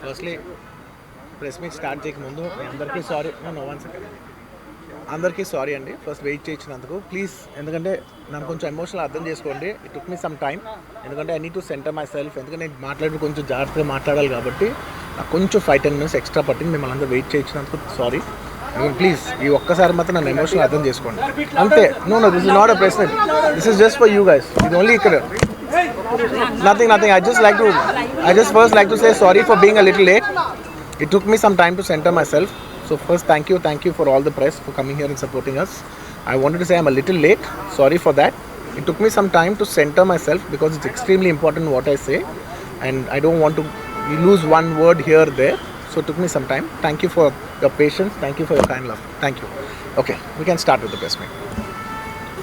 Firstly press meet start చేయకముందు మీ అందరికీ సారీ. No one second. అందరికీ సారీ అండి ఫస్ట్ వెయిట్ చేయించినందుకు. ప్లీజ్, ఎందుకంటే నన్ను కొంచెం ఎమోషనల్ అర్థం చేసుకోండి. It took me some time, ఎందుకంటే I need to centre myself. ఎందుకంటే నేను మాట్లాడి కొంచెం జాగ్రత్తగా మాట్లాడాలి కాబట్టి నాకు కొంచెం 5-10 minutes ఎక్స్ట్రా పట్టింది. మిమ్మల్ని అందరూ వెయిట్ చేయించినందుకు సారీ. ప్లీజ్ ఈ ఒక్కసారి మాత్రం నన్ను ఎమోషనల్ అర్థం చేసుకోండి అంతే. No this is not a press meet, this is just for you guys. ఇది ఓన్లీ ఇక్కడ nothing. I just first like to say sorry for being a little late. It took me some time to center myself. So first thank you for all the press for coming here and supporting us. I wanted to say I'm a little late, sorry for that. It took me some time to center myself because it's extremely important what I say and I don't want to lose one word here or there. So it took me some time. Thank you for your patience, thank you for your kind love. Thank you. Okay, we can start with the press meet.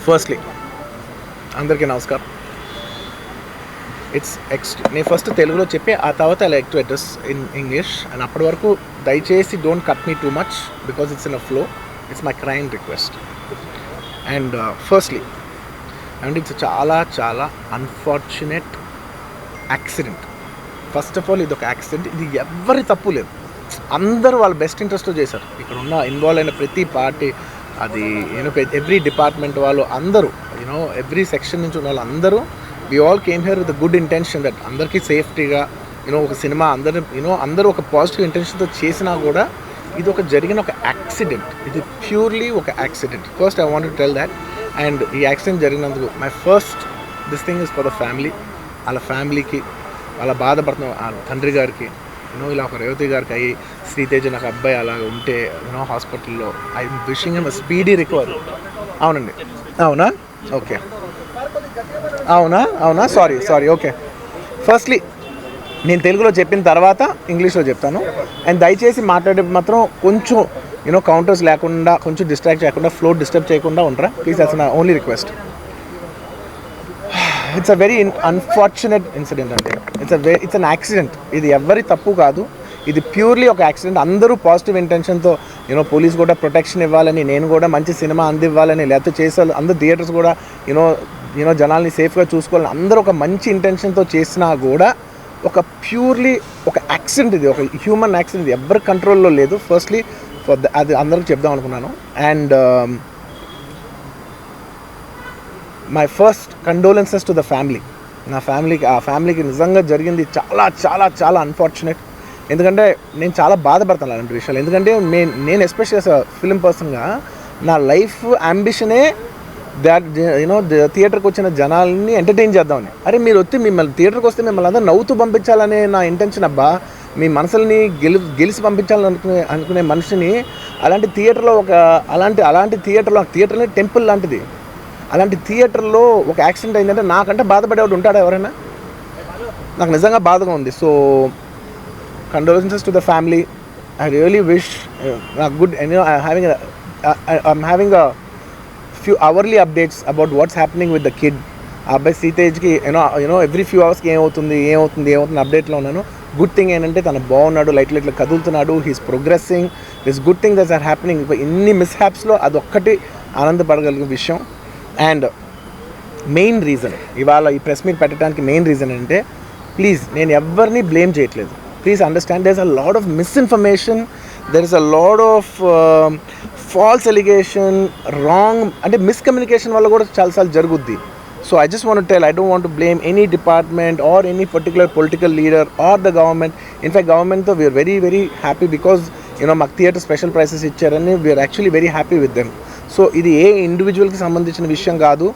Firstly, andarki namaskar. నేను first తెలుగులో చెప్పి ఆ తర్వాత I like to address in English. And అప్పటి వరకు దయచేసి don't cut me too much because it's in a flow. It's my crime request. And firstly and it's చాలా చాలా unfortunate accident. First of all ఇది ఒక యాక్సిడెంట్, ఇది ఎవరి తప్పు లేదు. అందరూ వాళ్ళ బెస్ట్ ఇంట్రెస్ట్తో చేశారు. ఇక్కడ ఉన్న ఇన్వాల్వ్ అయిన ప్రతి పార్టీ, అది ఎవ్రీ డిపార్ట్మెంట్ వాళ్ళు అందరూ, ఎవ్రీ సెక్షన్ నుంచి ఉన్న వాళ్ళు అందరూ we all came here with a good intention that అందరికీ సేఫ్టీగా ఒక సినిమా అందరూ ఒక పాజిటివ్ ఇంటెన్షన్తో చేసినా కూడా ఇది జరిగిన ఒక యాక్సిడెంట్. ఇది ప్యూర్లీ ఒక accident. First I want to tell that. And ఈ యాక్సిడెంట్ జరిగినందుకు my first this thing is for the family. వాళ్ళ ఫ్యామిలీకి, వాళ్ళ బాధపడుతున్న తండ్రి గారికి, ఇలా ఒక రేవతి గారికి అయ్యి, శ్రీతేజ నాకు అబ్బాయి అలా ఉంటే హాస్పిటల్లో, I wishing him speedy recovery. అవునండి, అవునా? ఓకే, అవునా సారీ. ఓకే, ఫస్ట్లీ నేను తెలుగులో చెప్పిన తర్వాత ఇంగ్లీష్లో చెప్తాను. అండ్ దయచేసి మాట్లాడే మాత్రం కొంచెం కౌంటర్స్ లేకుండా, కొంచెం డిస్ట్రాక్ట్ చేయకుండా, ఫ్లో డిస్టర్బ్ చేయకుండా ఉంటారా please. That's my only request. It's a very unfortunate incident అండి. It's an accident. ఇది ఎవరి తప్పు కాదు, ఇది ప్యూర్లీ ఒక యాక్సిడెంట్. అందరూ పాజిటివ్ ఇంటెన్షన్తో పోలీస్ కూడా ప్రొటెక్షన్ ఇవ్వాలని, నేను కూడా మంచి సినిమా అందివ్వాలని, లేకపోతే చేసే అందరు థియేటర్స్ కూడా జనాల్ని సేఫ్గా చూసుకోవాలని అందరూ ఒక మంచి ఇంటెన్షన్తో చేసినా కూడా ఒక ప్యూర్లీ ఒక యాక్సిడెంట్, ఇది ఒక హ్యూమన్ యాక్సిడెంట్. ఇది ఎవరి కంట్రోల్లో లేదు. ఫస్ట్లీ అది అందరికి చెప్దాం అనుకున్నాను. And my first condolences to the family. నా ఫ్యామిలీకి నిజంగా జరిగింది చాలా చాలా చాలా అన్ఫార్చునేట్. ఎందుకంటే నేను చాలా బాధపడతాను అలాంటి విషయాలు. ఎందుకంటే నేను ఎస్పెషల్లీ యాస్ అ ఫిలిం పర్సన్గా నా లైఫ్ అంబిషనే థియేటర్కి వచ్చిన జనాల్ని ఎంటర్టైన్ చేద్దామని. అరే మీరు మిమ్మల్ని థియేటర్కి వస్తే మిమ్మల్ని అందరూ నవ్వుతూ పంపించాలనే నా ఇంటెన్షన్. అబ్బా, మీ మనసుల్ని గెలిచి పంపించాలని అనుకునే మనిషిని అలాంటి థియేటర్లో అలాంటి థియేటర్ని టెంపుల్ లాంటిది, అలాంటి థియేటర్లో ఒక యాక్సిడెంట్ అయిందంటే నాకంటే బాధపడేవాడు ఉంటాడా ఎవరైనా? నాకు నిజంగా బాధగా ఉంది. So condolences to the family. I really wish good. I'm having a few hourly updates about what's happening with the kid. అబ్బాయి శ్రీతేజ్కి ఎవ్రీ ఫ్యూ అవర్స్కి ఏమవుతుంది అప్డేట్లో ఉన్నాను. గుడ్ థింగ్ ఏంటంటే తను బాగున్నాడు, లైట్ కదులుతున్నాడు, he's progressing. This good thing that's are happening. ఇన్ని మిస్హ్యాప్స్లో అదొక్కటి ఆనందపడగలిగిన విషయం. అండ్ మెయిన్ రీజన్ ఇవాళ ఈ ప్రెస్ మీట్ పెట్టడానికి మెయిన్ రీజన్ అంటే, ప్లీజ్ నేను ఎవరిని బ్లేమ్ చేయట్లేదు. Please understand, there's a lot of misinformation, there is a lot of false allegation, wrong అంటే miscommunication వల్ల కూడా చాలాసార్లు జరుగుద్ది. So I just want to tell, I don't want to blame any department or any particular political leader or the government. In fact, government though we are very very happy because మాకు theatre special prices ఇచ్చారని we are actually very happy with them. So ఇది ఏ ఇండివిజువల్కి సంబంధించిన విషయం కాదు.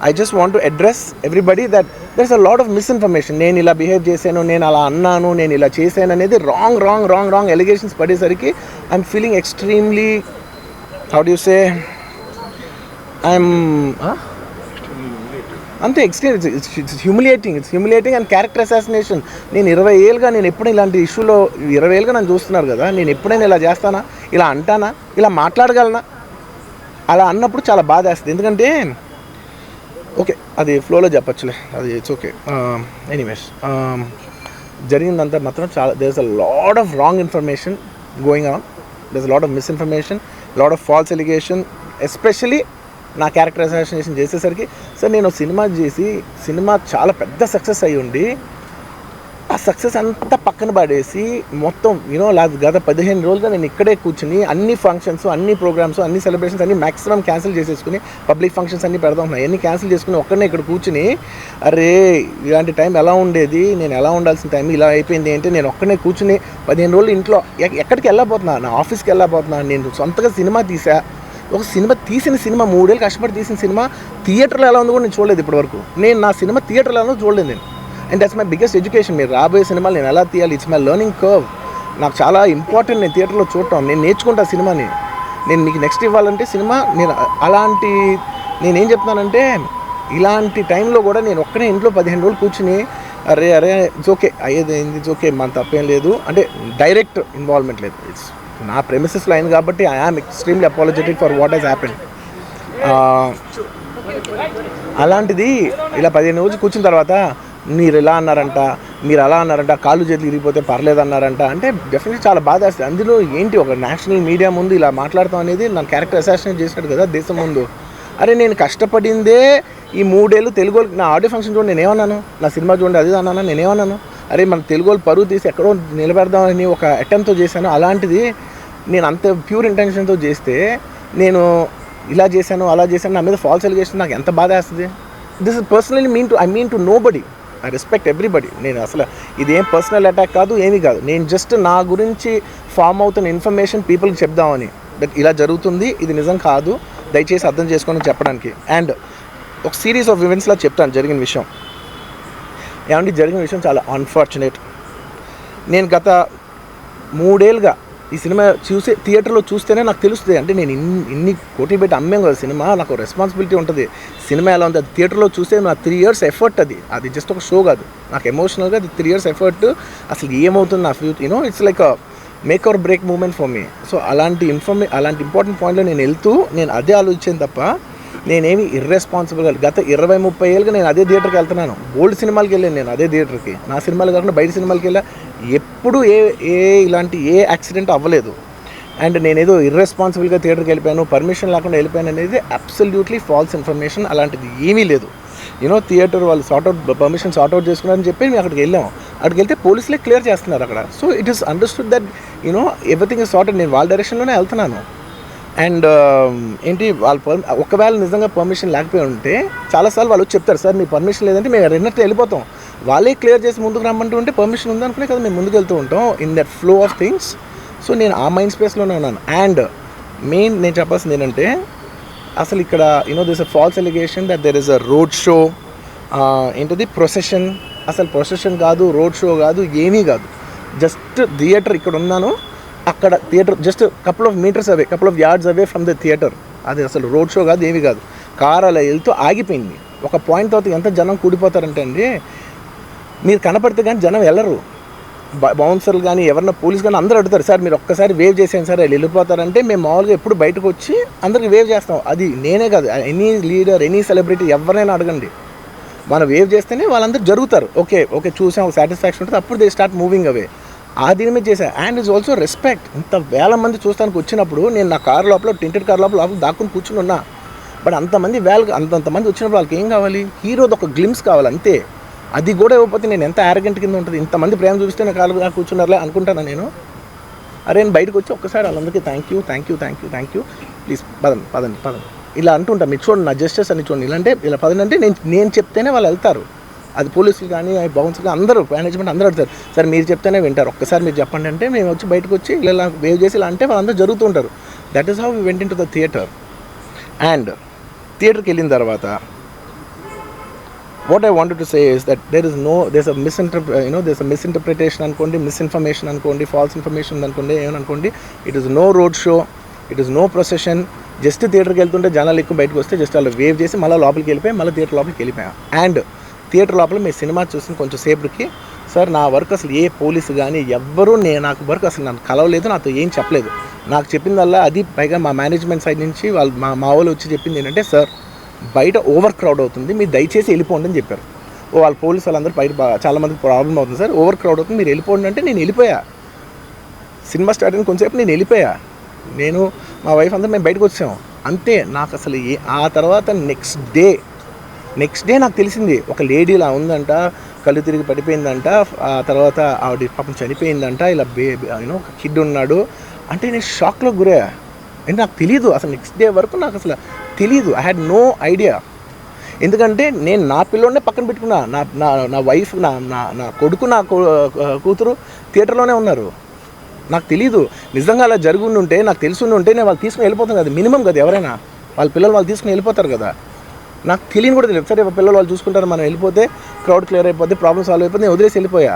I just want to address everybody that there's a lot of misinformation. నేను ఇలా behave చేశాను, నేను అలా అన్నాను, నేను ఇలా చేశాను అనేది రాంగ్ ఎలిగేషన్స్ పడేసరికి I'm feeling extremely, how do you say, I'm అంతే it's humiliating and character assassination. నేను 20 ఏళ్ళుగా నేను ఎప్పుడైనా ఇలాంటి ఇష్యూలో 20 ఏళ్ళుగా నన్ను చూస్తున్నారు కదా, నేను ఎప్పుడైనా ఇలా చేస్తానా, ఇలా అంటానా, ఇలా మాట్లాడగలనా? అలా అన్నప్పుడు చాలా బాధ వేస్తుంది. ఎందుకంటే ఓకే అది ఫ్లోలో చెప్పచ్చులే, అది ఇట్స్ ఓకే. ఎనీవేస్ జరిగిందంతా మాత్రం చాలా there is a lot of wrong information going on. There is a lot of misinformation, lot of false allegation. Especially నా క్యారెక్టర్ అసాసినేషన్ చేసేసరికి సార్ నేను సినిమా చేసి సినిమా చాలా పెద్ద సక్సెస్ అయ్యి ఉండి సక్సెస్ అంతా పక్కన పడేసి మొత్తం గత 15 రోజులుగా నేను ఇక్కడే కూర్చుని అన్ని ఫంక్షన్స్, అన్ని ప్రోగ్రామ్స్, అన్ని సెలబ్రేషన్స్ అన్ని మ్యాక్సిమం క్యాన్సిల్ చేసేసుకుని, పబ్లిక్ ఫంక్షన్స్ అన్ని పెడదాం ఉన్నాయి, అన్ని క్యాన్సిల్ చేసుకుని ఒక్కడనే ఇక్కడ కూర్చుని అరే ఇలాంటి టైం ఎలా ఉండేది, నేను ఎలా ఉండాల్సిన టైం ఇలా అయిపోయింది అంటే నేను ఒక్కడనే కూర్చుని 15 రోజులు ఇంట్లో ఎక్కడికి వెళ్ళబోతున్నా, నా ఆఫీస్కి వెళ్ళబోతున్నా, నేను సొంతగా సినిమా తీసా. ఒక తీసిన సినిమా 3 ఏళ్ళు కష్టపడి తీసిన సినిమా థియేటర్లో ఎలా ఉందో కూడా నేను చూడలేదు ఇప్పటివరకు. నేను నా సినిమా థియేటర్లో ఎలా ఉందో చూడలేదు నేను. And that's my biggest education. మీరు రాబోయే సినిమాలు నేను ఎలా తీయాలి, ఇట్స్ మై లెర్నింగ్ కర్వ్. నాకు చాలా ఇంపార్టెంట్ నేను థియేటర్లో చూడటం. నేను నేర్చుకుంటా సినిమాని. నేను మీకు నెక్స్ట్ ఇవ్వాలంటే సినిమా నేనేం చెప్తున్నానంటే ఇలాంటి టైంలో కూడా నేను ఒక్కనే ఇంట్లో 15 రోజులు కూర్చుని అరే ఇట్స్ ఓకే అయ్యేది ఇట్స్ ఓకే, మన తప్పేం లేదు అంటే డైరెక్ట్ ఇన్వాల్వ్మెంట్ లేదు. ఇట్స్ నా ప్రెమిసెస్లో అయింది కాబట్టి I am extremely apologetic for what has happened. అలాంటిది ఇలా 15 రోజులు కూర్చున్న తర్వాత మీరు ఇలా అన్నారంట, మీరు అలా అన్నారంట, కాళ్ళు చేతులు ఇరిగిపోతే పర్లేదు అన్నారంట అంటే డెఫినెట్లీ చాలా బాధ వేస్తుంది. అందులో ఏంటి ఒక నేషనల్ మీడియా ముందు ఇలా మాట్లాడతాం అనేది నా క్యారెక్టర్ అసాసినేట్ చేసినట్టు కదా దేశం ముందు. అరే నేను కష్టపడిందే ఈ 3 ఏళ్ళు తెలుగు నా ఆడియో ఫంక్షన్ చూడండి నేనేమన్నాను, నా సినిమా చూడండి అది అన్నాను, నేనేమన్నాను అరే మన తెలుగు వాళ్ళు పరువు తీసి ఎక్కడో నిలబెడదామని ఒక అటెంప్ట్తో చేశాను. అలాంటిది నేను అంత ప్యూర్ ఇంటెన్షన్తో చేస్తే నేను ఇలా చేశాను అలా చేశాను నా మీద ఫాల్స్ ఎలిగేషన్ నాకు ఎంత బాధ వేస్తుంది. This is personally I mean to nobody. I respect everybody. నేను అసలు ఇదేం పర్సనల్ అటాక్ కాదు, ఏమీ కాదు. నేను జస్ట్ నా గురించి ఫామ్ అవుతున్న ఇన్ఫర్మేషన్ పీపుల్కి చెప్దామని, దట్ ఇలా జరుగుతుంది, ఇది నిజం కాదు, దయచేసి అర్థం చేసుకొని చెప్పడానికి. అండ్ ఒక సిరీస్ ఆఫ్ ఈవెంట్స్లో చెప్తాను జరిగిన విషయం. ఏమంటే జరిగిన విషయం చాలా అన్ఫార్చునేట్. నేను గత 3 ఏళ్ళుగా ఈ సినిమా థియేటర్లో చూస్తేనే నాకు తెలుస్తుంది. అంటే నేను ఇన్ని కోట్లు పెట్టి అమ్మేం కదా సినిమా, నాకు రెస్పాన్సిబిలిటీ ఉంటుంది. సినిమా ఎలా ఉంది అది థియేటర్లో చూస్తే నా 3 years ఎఫర్ట్. అది జస్ట్ ఒక షో కాదు, నాకు ఎమోషనల్గా అది 3 years ఎఫర్ట్. అసలు ఏమవుతుంది నా future it's like make or break moment for me. So అలాంటి ఇంపార్టెంట్ పాయింట్లో నేను వెళ్తూ నేను అదే ఆలోచించాను తప్ప నేనేమి ఇర్రెస్పాన్సిబుల్గా గత 20-30 ఏళ్ళుగా నేను అదే థియేటర్కి వెళ్తున్నాను. ఓల్డ్ సినిమాలకి వెళ్ళాను నేను అదే థియేటర్కి. నా సినిమాలు కాకుండా బయట సినిమాలకి వెళ్ళా. ఎప్పుడు ఇలాంటి యాక్సిడెంట్ అవ్వలేదు. అండ్ నేనేదో ఇర్రెస్పాన్సిబుల్గా థియేటర్కి వెళ్ళిపోయాను, పర్మిషన్ లేకుండా వెళ్ళిపోయాను అనేది అబ్సల్యూట్లీ ఫాల్స్ ఇన్ఫర్మేషన్. అలాంటిది ఏమీ లేదు. థియేటర్ వాళ్ళు పర్మిషన్ సార్ట్అవుట్ చేసుకున్నారని చెప్పి మేము అక్కడికి వెళ్ళాము. అక్కడికి వెళ్తే పోలీసులే క్లియర్ చేస్తున్నారు అక్కడ. So it is understood that everything is sorted. నేను వాళ్ళ డైరెక్షన్లోనే వెళ్తున్నాను. అండ్ ఒకవేళ నిజంగా పర్మిషన్ లేకపోయి ఉంటే చాలాసార్లు వాళ్ళు చెప్తారు సార్ మీ పర్మిషన్ లేదంటే మేము రెండట్టు వెళ్ళిపోతాం. వాళ్ళే క్లియర్ చేసి ముందుకు రమ్మంటూ ఉంటే పర్మిషన్ ఉందనుకునే కదా మేము ముందుకు వెళ్తూ ఉంటాం in that flow of things. So నేను ఆ మైండ్ స్పేస్లోనే ఉన్నాను. అండ్ నేను చెప్పాల్సింది ఏంటంటే అసలు ఇక్కడ this a false allegation that there is a road show, procession. అసలు ప్రొసెషన్ కాదు, రోడ్ షో కాదు, ఏమీ కాదు. జస్ట్ థియేటర్ ఇక్కడ ఉన్నాను, అక్కడ theatre just couple of yards away from the theatre. అది అసలు రోడ్ షో కాదు, ఏమీ కాదు. కార్ అలా వెళ్తూ ఆగిపోయింది. ఒక పాయింట్ తర్వాత ఎంత జనం కూడిపోతారంటే అండి, మీరు కనపడితే కానీ జనం వెళ్ళరు. బౌన్సర్లు కానీ ఎవరన్నా పోలీస్ కానీ అందరూ అడుగుతారు సార్ మీరు ఒక్కసారి వేవ్ చేసేయండి సార్, వాళ్ళు వెళ్ళిపోతారంటే మేము మామూలుగా ఎప్పుడు బయటకు వచ్చి అందరికి వేవ్ చేస్తాం. అది నేనే కాదు, ఎనీ లీడర్ ఎనీ సెలబ్రిటీ ఎవరైనా అడగండి, మనం వేవ్ చేస్తేనే వాళ్ళందరూ జరుగుతారు. ఓకే చూసాం, ఒక సాటిస్ఫాక్షన్ ఉంటుంది, అప్పుడు దే స్టార్ట్ మూవింగ్ అవే. ఆ దీని మీద చేశాను. And is also respect. ఇంత వేల మంది చూస్తానికి వచ్చినప్పుడు నేను నా కార్ లోపల టింటెడ్ కార్ లోపల దాక్కుని కూర్చుని ఉన్నా. బట్ అంతమంది అంతమంది వచ్చినప్పుడు వాళ్ళకి ఏం కావాలి, హీరోది ఒక గ్లిమ్స్ కావాలి అంతే. అది కూడా ఇవ్వకపోతే నేను ఎంత యారగెంట్ కింద ఉంటుంది. ఇంతమంది ప్రేమ చూపిస్తే నా కారు కూర్చున్నారులే అనుకుంటాను నేను. అరే నేను బయటకు వచ్చి ఒక్కసారి వాళ్ళందరికీ థ్యాంక్ యూ ప్లీజ్ పదండి ఇలా అంటుంటా. మీరు చూడండి నా జస్టిస్ అని చూడండి. ఇలాంటే ఇలా పదండి అంటే నేను చెప్తేనే వాళ్ళు వెళ్తారు. అది పోలీసులు కానీ బౌన్సర్లు కానీ అందరూ మేనేజ్మెంట్ అందరూ అడుగుతారు సార్ మీరు చెప్తేనే వింటారు, ఒక్కసారి మీరు చెప్పండి అంటే మేము వచ్చి బయటకు వచ్చి ఇలా వేవ్ చేసి ఇలా అంటే వాళ్ళందరూ జరుగుతుంటారు. That is how we went in to the theatre. And థియేటర్కి వెళ్ళిన తర్వాత what I wanted to say is that there's a misinterpretation అనుకోండి, మిస్ఇన్ఫర్మేషన్ అనుకోండి, ఫాల్స్ ఇన్ఫర్మేషన్ అనుకోండి, ఏమనుకోండి. It is no road show, it is no procession. Just థియేటర్కి వెళ్తుంటే జనాలు ఎక్కువ బయటకు వస్తే జస్ట్ అలా వేవ్ చేసి మళ్ళీ లోపలికి వెళ్ళిపోయి మళ్ళీ థియేటర్ లోపలికి వెళ్ళిపోయాం. అండ్ థియేటర్ లోపల మీ సినిమా చూసిన కొంచెం సేపటికి సార్ నా వర్క్ అసలు ఏ పోలీసు కానీ ఎవ్వరూ నాకు వర్క్ అసలు నన్ను కలవలేదు, నాతో ఏం చెప్పలేదు. నాకు చెప్పిందల్లా అది పైగా మా మేనేజ్మెంట్ సైడ్ నుంచి వాళ్ళు మా వాళ్ళు వచ్చి చెప్పింది ఏంటంటే సార్ బయట ఓవర్ క్రౌడ్ అవుతుంది, మీరు దయచేసి వెళ్ళిపోండి అని చెప్పారు. వాళ్ళ పోలీసు వాళ్ళందరూ బయట చాలామందికి ప్రాబ్లం అవుతుంది సార్, ఓవర్ క్రౌడ్ అవుతుంది, మీరు వెళ్ళిపోండి అంటే నేను వెళ్ళిపోయా. సినిమా స్టార్ట్ అయిన కొంచెంసేపు నేను వెళ్ళిపోయా. నేను మా వైఫ్ అందరూ మేము బయటకు వచ్చాము అంతే. నాకు అసలు ఆ తర్వాత నెక్స్ట్ డే నాకు తెలిసింది ఒక లేడీ ఇలా ఉందంట, కళ్ళు తిరిగి పడిపోయిందంట, ఆ తర్వాత ఆవిడ పాపం చనిపోయిందంట, ఇలా ఒక కిడ్ ఉన్నాడు అంటే నేను షాక్లో గురయ్యా. అంటే నాకు తెలీదు అసలు, నెక్స్ట్ డే వరకు నాకు అసలు తెలీదు. I had no idea. ఎందుకంటే నేను నా పిల్లోనే పక్కన పెట్టుకున్నా, నా నా నా వైఫ్, నా నా నా కొడుకు, నా కూతురు థియేటర్లోనే ఉన్నారు. నాకు తెలీదు. నిజంగా అలా జరుగుండి ఉంటే, నాకు తెలుసుండి ఉంటే నేను వాళ్ళు తీసుకుని వెళ్ళిపోతాను కదా, మినిమం కదా. ఎవరైనా వాళ్ళ పిల్లలు వాళ్ళు తీసుకుని వెళ్ళిపోతారు కదా. నాకు తెలియని కూడా తెలియదు. సరే పిల్లలు వాళ్ళు చూసుకుంటారు, మనం వెళ్ళిపోతే క్రౌడ్ క్లియర్ అయిపోతే, ప్రాబ్లమ్ సాల్వ్ అయిపోతే నేను వదిలేసి వెళ్ళిపోయా.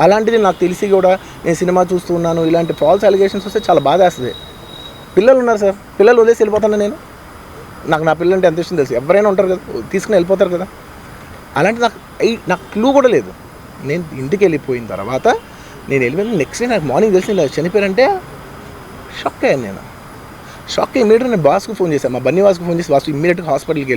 అలాంటిది నాకు తెలిసి కూడా నేను సినిమా చూస్తూ ఉన్నాను, ఇలాంటి ఫాల్స్ అలిగేషన్స్ వస్తే చాలా బాధ వేస్తుంది. పిల్లలు ఉన్నారు సార్, పిల్లలు వదిలేసి వెళ్ళిపోతాను నేను. నాకు నా పిల్లలు అంటే ఎంత ఇష్టం తెలుసు. ఎవరైనా ఉంటారు కదా, తీసుకుని వెళ్ళిపోతారు కదా. అలాంటి నాకు క్లూ కూడా లేదు. నేను ఇంటికి వెళ్ళిపోయిన తర్వాత నేను వెళ్ళిపోయిన నెక్స్ట్ డే నాకు మార్నింగ్ తెలిసి ఇలా చనిపోయారంటే షాక్ అయ్యాను నేను. షాక్ అయ్యి ఇమీడియట్గా నేను బాస్కు ఫోన్ చేశాను, మా బన్నీవాస్కి ఫోన్ చేసి, బాస్ ఇమీడియట్గా హాస్పిటల్కి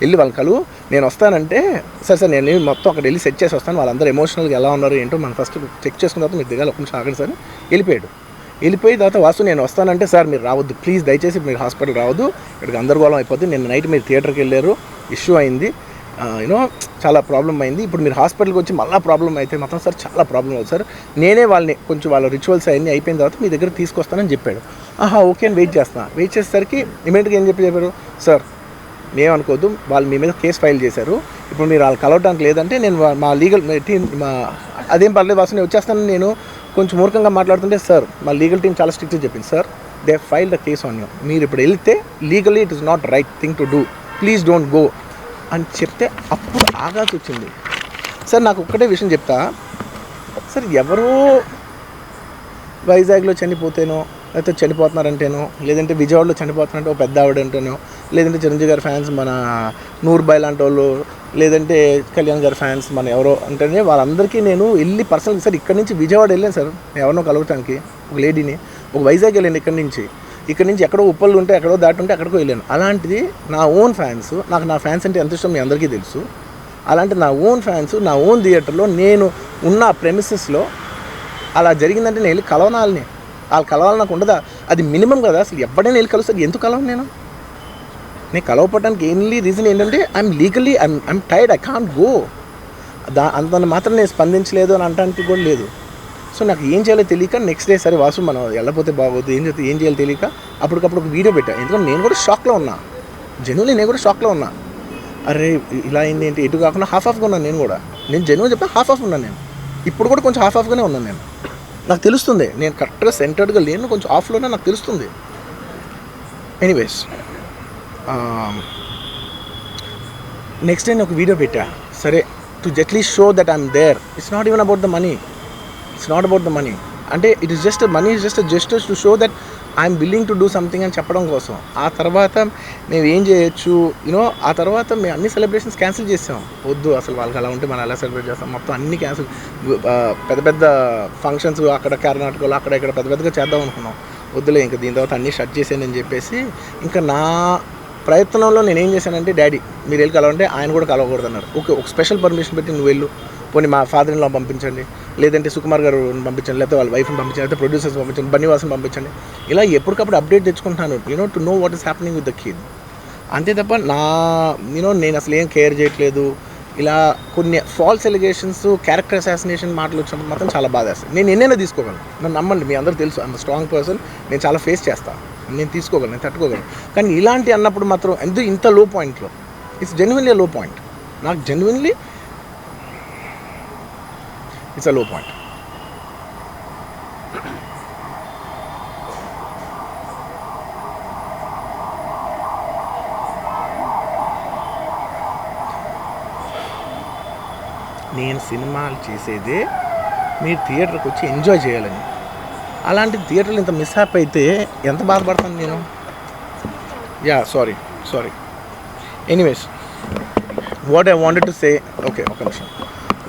వెళ్ళి వాళ్ళ కలువు, నేను వస్తానంటే సార్ నేను మొత్తం అక్కడ వెళ్ళి సెట్ చేసి వస్తాను, వాళ్ళందరూ ఎమోషనల్గా ఎలా ఉన్నారు ఏంటో మనం ఫస్ట్ చెక్ చేసుకున్న తర్వాత మీరు దిగాలి, ఒక నిమిషం ఆగండి సార్. వెళ్ళిపోయి తర్వాత వాసు నేను వస్తానంటే, సార్ మీరు రావద్దు ప్లీజ్, దయచేసి మీరు హాస్పిటల్ రావద్దు, ఇక్కడికి గందరగోళం అయిపోద్ది, నిన్న నైట్ మీరు థియేటర్కి వెళ్ళారు, ఇష్యూ అయింది, చాలా ప్రాబ్లం అయింది, ఇప్పుడు మీరు హాస్పిటల్కి వచ్చి మళ్ళీ ప్రాబ్లం అయితే మాత్రం సార్ చాలా ప్రాబ్లం అవుతుంది సార్, నేనే వాళ్ళని కొంచెం వాళ్ళ రిచువల్స్ అవన్నీ అయిపోయిన తర్వాత మీ దగ్గర తీసుకొస్తానని చెప్పాడు. ఓకే అని వెయిట్ చేసేసరికి ఇమీడియట్గా ఏం చెప్పారు, సార్ నేమనుకోవద్దు, వాళ్ళు మీ మీద కేసు ఫైల్ చేశారు, ఇప్పుడు మీరు వాళ్ళు కలవడానికి లేదంటే నేను మా లీగల్ టీం అదేం పర్లేదు వాసు నేను వచ్చేస్తాను, నేను కొంచెం మూర్ఖంగా మాట్లాడుతుంటే, సార్ మా లీగల్ టీం చాలా స్ట్రిక్ట్గా చెప్పింది, sir they file the case on you, మీరు ఇప్పుడు వెళ్తే legally it is not right thing to do, please don't go అని చెప్తే అప్పుడు ఆగాల్సి వచ్చింది. సార్ నాకు ఒక్కటే విషయం చెప్తా సార్, ఎవరో వైజాగ్లో చనిపోతేనో, లేకపోతే చనిపోతున్నారంటేనో, లేదంటే విజయవాడలో చనిపోతున్నారంటే ఒక పెద్ద ఆవిడ అంటేనో, లేదంటే చిరంజీవి గారి ఫ్యాన్స్ మన నూర్బాయ్ లాంటి వాళ్ళు, లేదంటే కళ్యాణ్ గారి ఫ్యాన్స్ మన ఎవరో అంటేనే వాళ్ళందరికీ నేను వెళ్ళి పర్సనల్గా, సార్ ఇక్కడ నుంచి విజయవాడ వెళ్ళాను సార్ ఎవరినో కలవటానికి, ఒక లేడీని, ఒక వైజాగ్ వెళ్ళాను, ఇక్కడ నుంచి ఎక్కడో ఉప్పళ్ళు ఉంటే ఎక్కడో దాటుంటే అక్కడికో వెళ్ళాను. అలాంటిది నా ఓన్ ఫ్యాన్స్, నాకు నా ఫ్యాన్స్ అంటే ఎంత ఇష్టం మీ అందరికీ తెలుసు, అలాంటి నా ఓన్ ఫ్యాన్స్ నా ఓన్ థియేటర్లో నేను ఉన్న ప్రెమిసెస్లో అలా జరిగిందంటే నేను వెళ్ళి కలవనాలని, వాళ్ళు కలవాలి నాకు ఉండదా, అది మినిమం కదా. అసలు ఎవడైనా వెళ్ళి కలుస్తారు, ఎందుకు కలవను నేను కలవపడడానికి ఓన్లీ రీజన్ ఏంటంటే I'm tired, I can't go, అంత మాత్రం నేను స్పందించలేదు అని అనడానికి కూడా లేదు. సో నాకు ఏం చేయాలో తెలియక నెక్స్ట్ డే సరే వాసు మనం వెళ్ళకపోతే బాగోదు, ఏం చేయాలో తెలియక అప్పటికప్పుడు ఒక వీడియో పెట్టాను. ఎందుకంటే నేను కూడా షాక్లో ఉన్నా, జెన్యున్లీ నేను కూడా షాక్లో ఉన్నా. అరే ఇలా అయింది ఏంటి, ఎటు కాకుండా హాఫ్గా ఉన్నాను నేను జెన్యున్ చెప్పిన హాఫ్ ఉన్నాను నేను, ఇప్పుడు కూడా కొంచెం హాఫ్గానే ఉన్నాను నేను. నాకు తెలుస్తుంది నేను కరెక్ట్గా సెంటర్డ్గా లేను, కొంచెం ఆఫ్లోనే నాకు తెలుస్తుంది. ఎనీవేస్ నెక్స్ట్ డే నేను ఒక వీడియో పెట్టా, సరే to at least show that I'm there, it's not even about the money, అంటే it is just money is just gestures to show that I'm willing to do something అని చెప్పడం కోసం. ఆ తర్వాత మేము ఏం చేయొచ్చు ఆ తర్వాత మేము అన్ని సెలబ్రేషన్స్ క్యాన్సిల్ చేసాం. వద్దు అసలు వాళ్ళకి అలా ఉంటే మనం ఎలా సెలబ్రేట్ చేస్తాం, మొత్తం అన్ని క్యాన్సిల్, పెద్ద ఫంక్షన్స్ అక్కడ కర్ణాటకలో అక్కడ ఇక్కడ పెద్దగా చేద్దాం అనుకున్నాం. వద్దులే ఇంకా దీని తర్వాత అన్నీ షట్ చేసానని చెప్పేసి, ఇంకా నా ప్రయత్నంలో నేను ఏం చేశానంటే, డాడీ మీరు వెళ్ళి కలవంటే ఆయన కూడా కలవకూడదు అన్నారు. ఓకే ఒక స్పెషల్ పర్మిషన్ పెట్టి నువ్వు వెళ్ళు, పోనీ మా ఫాదర్ ఇన్ లా పంపించండి, లేదంటే సుకుమార్ గారు పంపించండి, లేకపోతే వాళ్ళ వైఫ్ని పంపించండి, లేకపోతే ప్రొడ్యూసర్స్ పంపించండి, బన్నీవాసన్ పంపించండి, ఇలా ఎప్పటికప్పుడు అప్డేట్ తెచ్చుకుంటున్నాను to know what is happening with the kid. అంతే తప్ప నేను అసలు ఏం కేర్ చేయట్లేదు. ఇలా కొన్ని ఫాల్స్ ఎలిగేషన్స్, క్యారెక్టర్ అసాసినేషన్ మాటలు వచ్చినప్పుడు మాత్రం చాలా బాధ వేస్తాను. నేను ఎన్నైనా తీసుకోగలను, నన్ను నమ్మండి, మీ అందరూ తెలుసు ఐఎమ్ స్ట్రాంగ్ పర్సన్, నేను చాలా ఫేస్ చేస్తాను, నేను తీసుకోగలను, నేను తట్టుకోగలను. కానీ ఇలాంటి అన్నప్పుడు మాత్రం ఇంత లో పాయింట్లో, ఇట్స్ జెన్యున్లీ లో పాయింట్, నాకు జెన్యున్లీ ఇట్స్ అ లో పాయింట్. నేను సినిమాలు చేసేదే మీరు థియేటర్కి వచ్చి ఎంజాయ్ చేయాలని, అలాంటి థియేటర్లు ఇంత మిస్హాప్ అయితే ఎంత బాధపడతాను నేను. Sorry anyways what I wanted to say, okay ఒక నిమిషం,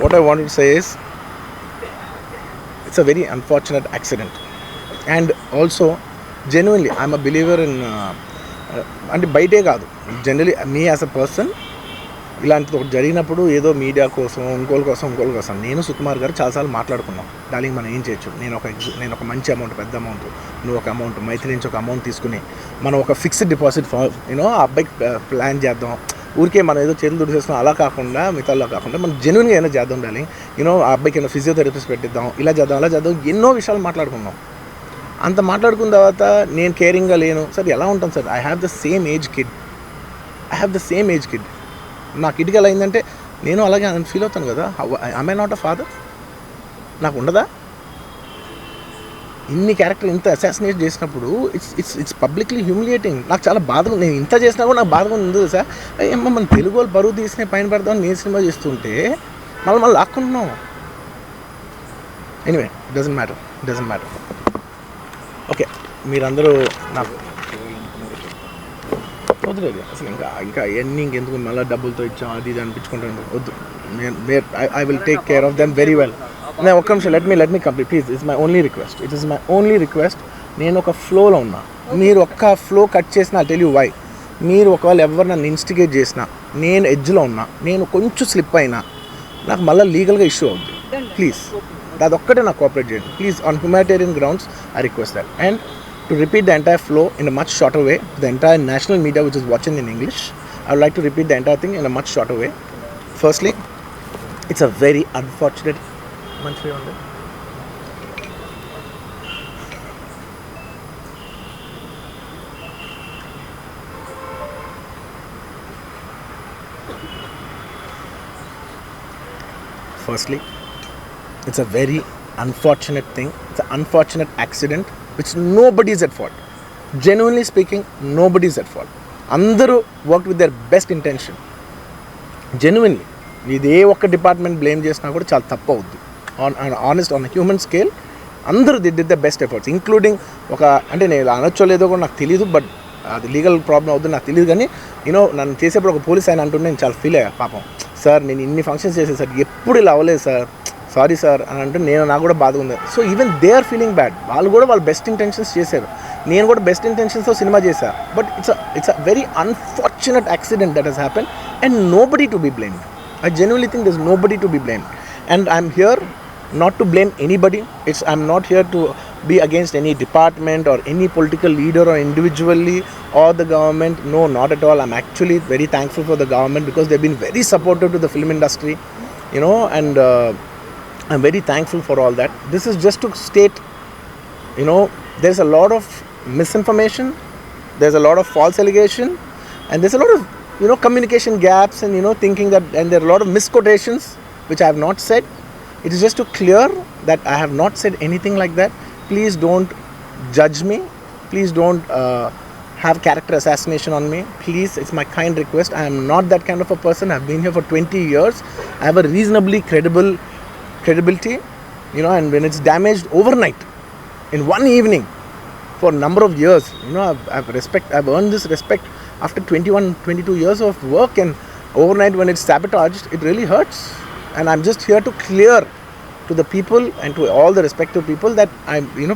what I wanted to say is it's a very unfortunate accident and also genuinely I'm a believer in, అంటే బయటే కాదు, generally me as a person ఇలాంటిది ఒకటి జరిగినప్పుడు ఏదో media కోసం ఇంకోళ్ళ కోసం నేను సుకుమార్ గారు చాలాసార్లు మాట్లాడుకున్నాం, డార్లింగ్ మనం ఏం చేయొచ్చు, నేను ఒక మంచి అమౌంట్, పెద్ద అమౌంట్, నువ్వు ఒక అమౌంట్, మైత్రి నుంచి ఒక అమౌంట్ తీసుకుని మనం ఒక ఫిక్స్డ్ డిపాజిట్ ఆ అబ్బాయికి ప్లాన్ చేద్దాం, ఊరికే మనం ఏదో చేతులు దుడిసేస్తున్నాం అలా కాకుండా మిగతాలో కాకుండా మనం జెన్యున్గా ఏమైనా చేద్దాం ఉండాలి. ఆ అబ్బాయికి ఏమైనా ఫిజియోథెరపిస్ట్ పెట్టిద్దాం, ఇలా చేద్దాం అలా చేద్దాం, ఎన్నో విషయాలు మాట్లాడుకున్నాం. అంత మాట్లాడుకున్న తర్వాత నేను కేరింగ్గా లేను సార్, ఎలా ఉంటాను sir? I have the same age kid. నా కిడ్కి ఎలా అయిందంటే నేను అలాగే ఫీల్ అవుతాను కదా. I not a father? నాకు ఉండదా? ఇన్ని క్యారెక్టర్ ఇంత అసాసినేట్ చేసినప్పుడు ఇట్స్ పబ్లిక్లీ హ్యూమిలియేటింగ్. నాకు చాలా బాధగా, నేను ఇంత చేసినా కూడా నాకు బాధగా ఉంది సార్. ఏమో మన తెలుగు వాళ్ళు బరువు తీసిన పైన పెడదామని నేను సినిమా చేస్తుంటే మళ్ళీ లాక్కుంటున్నాం. Anyway, doesn't matter. ఓకే, మీరందరూ నాకు వదిలేదు అసలు. ఇంకా ఎన్ని ఇంకెందుకు మళ్ళీ డబ్బులతో ఇచ్చాం అది ఇది అనిపించుకుంటాను, వద్దు. I will take care of them very well. నేను ఒక్క నిమిషం, let me complete please. It's my only request. నేను ఒక ఫ్లోలో ఉన్నా, మీరు ఒక్క ఫ్లో కట్ చేసినా ఐ టెల్ యూ వై. మీరు ఒకవేళ ఎవరు నన్ను ఇన్స్టిగేట్ చేసినా, నేను ఎడ్జ్లో ఉన్నా, నేను కొంచెం స్లిప్ అయినా నాకు మళ్ళీ లీగల్గా ఇష్యూ అవుతుంది. ప్లీజ్ అదొక్కటే నాకు కోఆపరేట్ చేయండి please. On humanitarian grounds I request that. And to repeat the entire flow in a much shorter way, the entire national media which is watching in English, I would like to repeat the entire thing in a much shorter way. Firstly, it's a very unfortunate monthly on there. Firstly, it's a very unfortunate thing. It's an unfortunate accident which nobody is at fault. Genuinely speaking, nobody is at fault. అందరూ work with their best intention. Genuinely ఇదే ఒక్క department blame చేసినా కూడా చాలా తప్పు అవుద్ది. On human scale అందరూ did the best efforts, including అంటే నేను అనొచ్చో లేదో కూడా నాకు తెలియదు, బట్ అది లీగల్ ప్రాబ్లం అవుతుంది నాకు తెలియదు. కానీ నన్ను చేసేప్పుడు ఒక పోలీస్ ఆయన అంటుంటే నేను చాలా ఫీల్ అయ్యా. పాపం సార్ నేను ఇన్ని ఫంక్షన్స్ చేసేది సార్, ఎప్పుడు ఇలా అవ్వలేదు సార్, సారీ సార్ అని అంటే నాకు కూడా బాధ ఉంది. So even they are feeling bad. వాళ్ళు కూడా వాళ్ళ బెస్ట్ ఇంటెన్షన్స్ చేశారు, నేను కూడా బెస్ట్ ఇంటెన్షన్స్తో సినిమా చేశాను. But it's a very unfortunate accident that has happen and nobody to be blamed. I genuinely think there's nobody to be blamed. And I'm here not to blame anybody. I'm not here to be against any department or any political leader or individually or the government. No, not at all. I'm actually very thankful for the government because they've been very supportive to the film industry, and I'm very thankful for all that. This is just to state, there's a lot of misinformation, there's a lot of false allegation, and there's a lot of communication gaps and thinking that, and there are a lot of misquotations which I have not said. It is just to clear that I have not said anything like that. Please don't judge me. Please don't have character assassination on me. Please, it's my kind request. I am not that kind of a person. I've been here for 20 years. I have a reasonably credibility, and when it's damaged overnight in one evening for a number of years, I've earned this respect after 22 years of work, and overnight when it's sabotaged, it really hurts. And I'm just here to clear to the people and to all the respective people that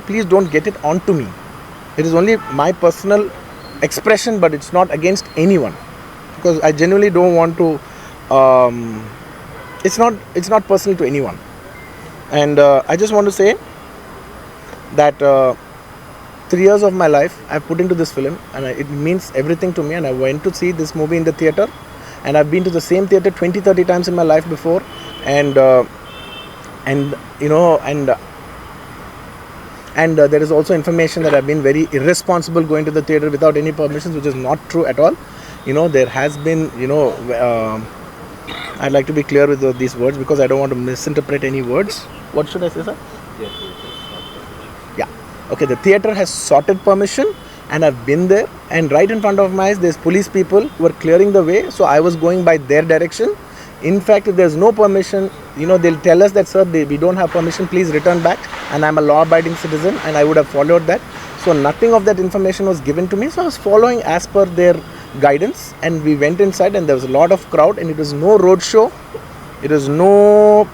please don't get it onto me. It is only my personal expression, but it's not against anyone, because I genuinely don't want to it's not personal to anyone. And I just want to say that 3 years of my life I've put into this film, and it means everything to me. And I went to see this movie in the theatre, and I've been to the same theatre 20-30 times in my life before, and there is also information that I've been very irresponsible going to the theatre without any permissions, which is not true at all. There has been I'd like to be clear with these words because I don't want to misinterpret any words. What should I say, sir? Okay, the theatre has sorted permission, and I've been there, and right in front of my eyes there's police people who are clearing the way, so I was going by their direction. In fact, if there's no permission, they'll tell us that, sir, we don't have permission, please return back, and I'm a law-abiding citizen and I would have followed that. So nothing of that information was given to me, so I was following as per their guidance, and we went inside, and there was a lot of crowd, and it was no road show, it was no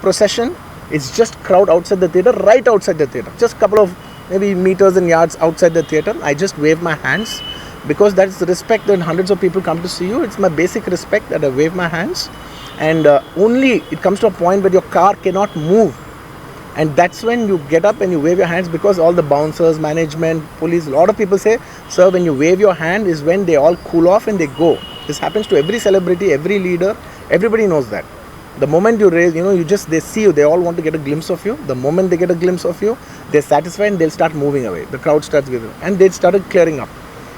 procession, it's just crowd outside the theatre, right outside the theatre, just couple of maybe meters and yards outside the theatre. I just wave my hands because that's the respect when hundreds of people come to see you. It's my basic respect that I wave my hands, and only it comes to a point where your car cannot move, and that's when you get up and you wave your hands, because all the bouncers, management, police, a lot of people say, sir, when you wave your hand is when they all cool off and they go. This happens to every celebrity, every leader. Everybody knows that. The moment you raise, they see you. They all want to get a glimpse of you. The moment they get a glimpse of you, they're satisfied and they'll start moving away. The crowd starts giving, and they started clearing up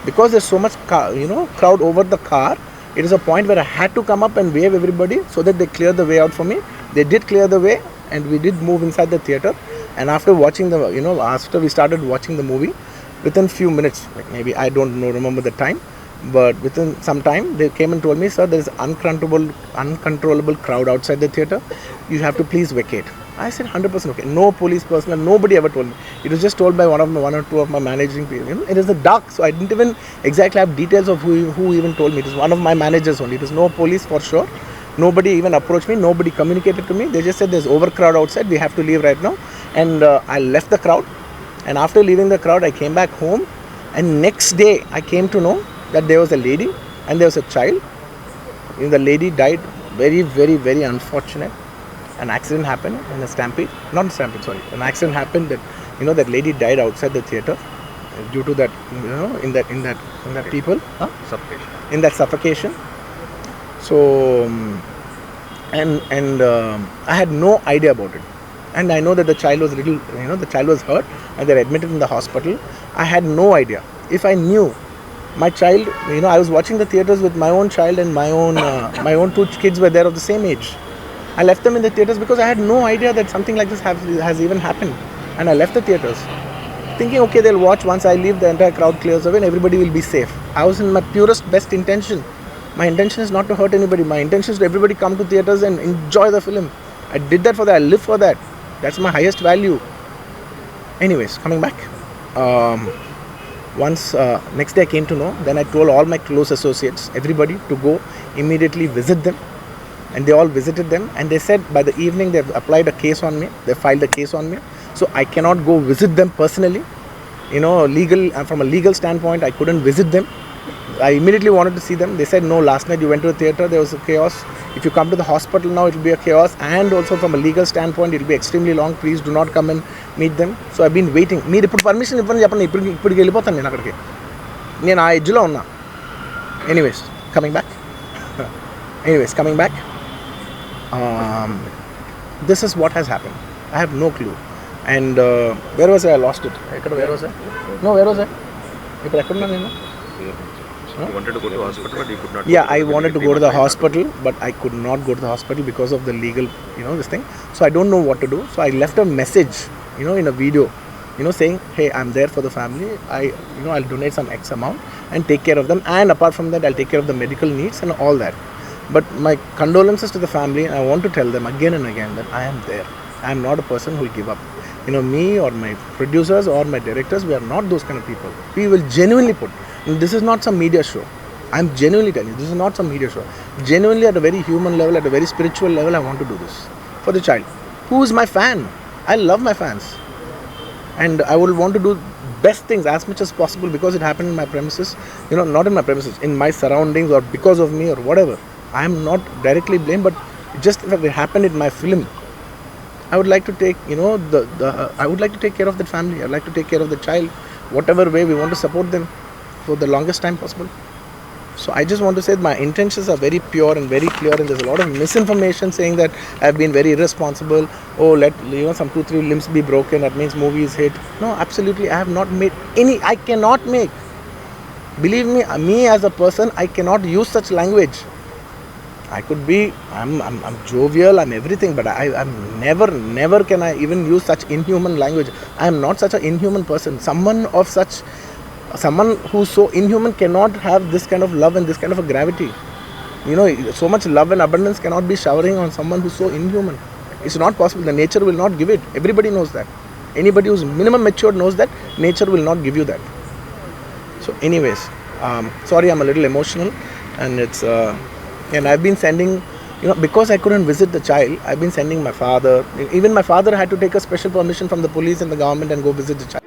because there's so much crowd over the car. It is a point where I had to come up and wave everybody so that they clear the way out for me. They did clear the way, and we did move inside the theater. And after watching after we started watching the movie, within few minutes, like maybe I don't know, remember the time, but within some time they came and told me, sir, there is uncontrollable crowd outside the theater. You have to please vacate. I said 100% okay. No police personnel, nobody ever told me. It was just told by one or two of my managing people. It is the dark, so I didn't even exactly have details of who even told me. It was one of my managers only. It was no police for sure. Nobody even approached me. Nobody communicated to me. They just said there's overcrowd outside. We have to leave right now. And I left the crowd. And after leaving the crowd, I came back home. And next day, I came to know that there was a lady and there was a child. The lady died. Very, very, very unfortunate. An accident happened in a stampede. Not a stampede, sorry. An accident happened that that lady died outside the theater due to that. In that people. Suffocation. In that suffocation. So I had no idea about it. And I know that the child was the child was hurt and they're admitted in the hospital. I had no idea. If I knew my child, I was watching the theaters with my own child and my own two kids were there of the same age. I left them in the theaters because I had no idea that something like this has even happened. And I left the theaters thinking, okay, they'll watch. Once I leave, the entire crowd clears away and everybody will be safe. I was in my purest, best intention. My intention is not to hurt anybody. My intention is to everybody come to theaters and enjoy the film. I did that for that. I live for that. That's my highest value. Anyways, coming back. Next day I came to know. Then I told all my close associates, everybody, to go immediately visit them. And they all visited them. And they said by the evening they've applied a case on me. They filed a case on me. So I cannot go visit them personally. From a legal standpoint, I couldn't visit them. I immediately wanted to see them. They said, no, last night you went to the theater, there was a chaos. If you come to the hospital now, it will be a chaos. And also from a legal standpoint, it will be extremely long. Please do not come and meet them. So I've been waiting. మీరు ఇప్పుడు permission ఇవ్వని చెప్పండి, ఇప్పటికి వెళ్ళిపోతాను నేను అక్కడికి. నేను ఆ ఎడ్జ్లో ఉన్నా. Anyways, coming back. This is what has happened. I have no clue. And where was I? I lost it. Where was I? No, where was I? ఇప్పుడు ఎక్కడున్నా నేను? You wanted to go to the hospital, but you could not. Yeah, I wanted to go to the hospital, but I could not go to the hospital because of the legal, this thing. So I don't know what to do. So I left a message, in a video, saying, hey, I'm there for the family. I'll donate some X amount and take care of them. And apart from that, I'll take care of the medical needs and all that. But my condolences to the family. And I want to tell them again and again that I am there. I am not a person who will give up. Me or my producers or my directors, we are not those kind of people. We will genuinely put. This is not some media show. I'm genuinely telling you, this is not some media show. Genuinely at a very human level, at a very spiritual level, I want to do this for the child. Who is my fan? I love my fans. And I will want to do best things as much as possible because it happened in my premises. Not in my premises, in my surroundings or because of me or whatever. I am not directly blamed, but just if it happened in my film, I would like to take, I would like to take care of that family. I would like to take care of the child. Whatever way we want to support them for the longest time possible. So I just want to say that my intentions are very pure and very clear, and there's a lot of misinformation saying that I've been very irresponsible. Oh, let some 2-3 limbs be broken, that means movie is hit. No, absolutely, I have not made any. I cannot make. Believe me as a person, I cannot use such language. I could be, I'm jovial, I'm everything, but I'm never can I even use such inhuman language. I am not such an inhuman person. Someone who's so inhuman cannot have this kind of love and this kind of a gravity. So much love and abundance cannot be showering on someone who's so inhuman. It's not possible. The nature will not give it. Everybody knows that. Anybody who's minimum matured knows that nature will not give you that. So anyways, sorry, I'm a little emotional, and it's and I've been sending, because I couldn't visit the child, I've been sending my father. Even my father had to take a special permission from the police and the government and go visit the child.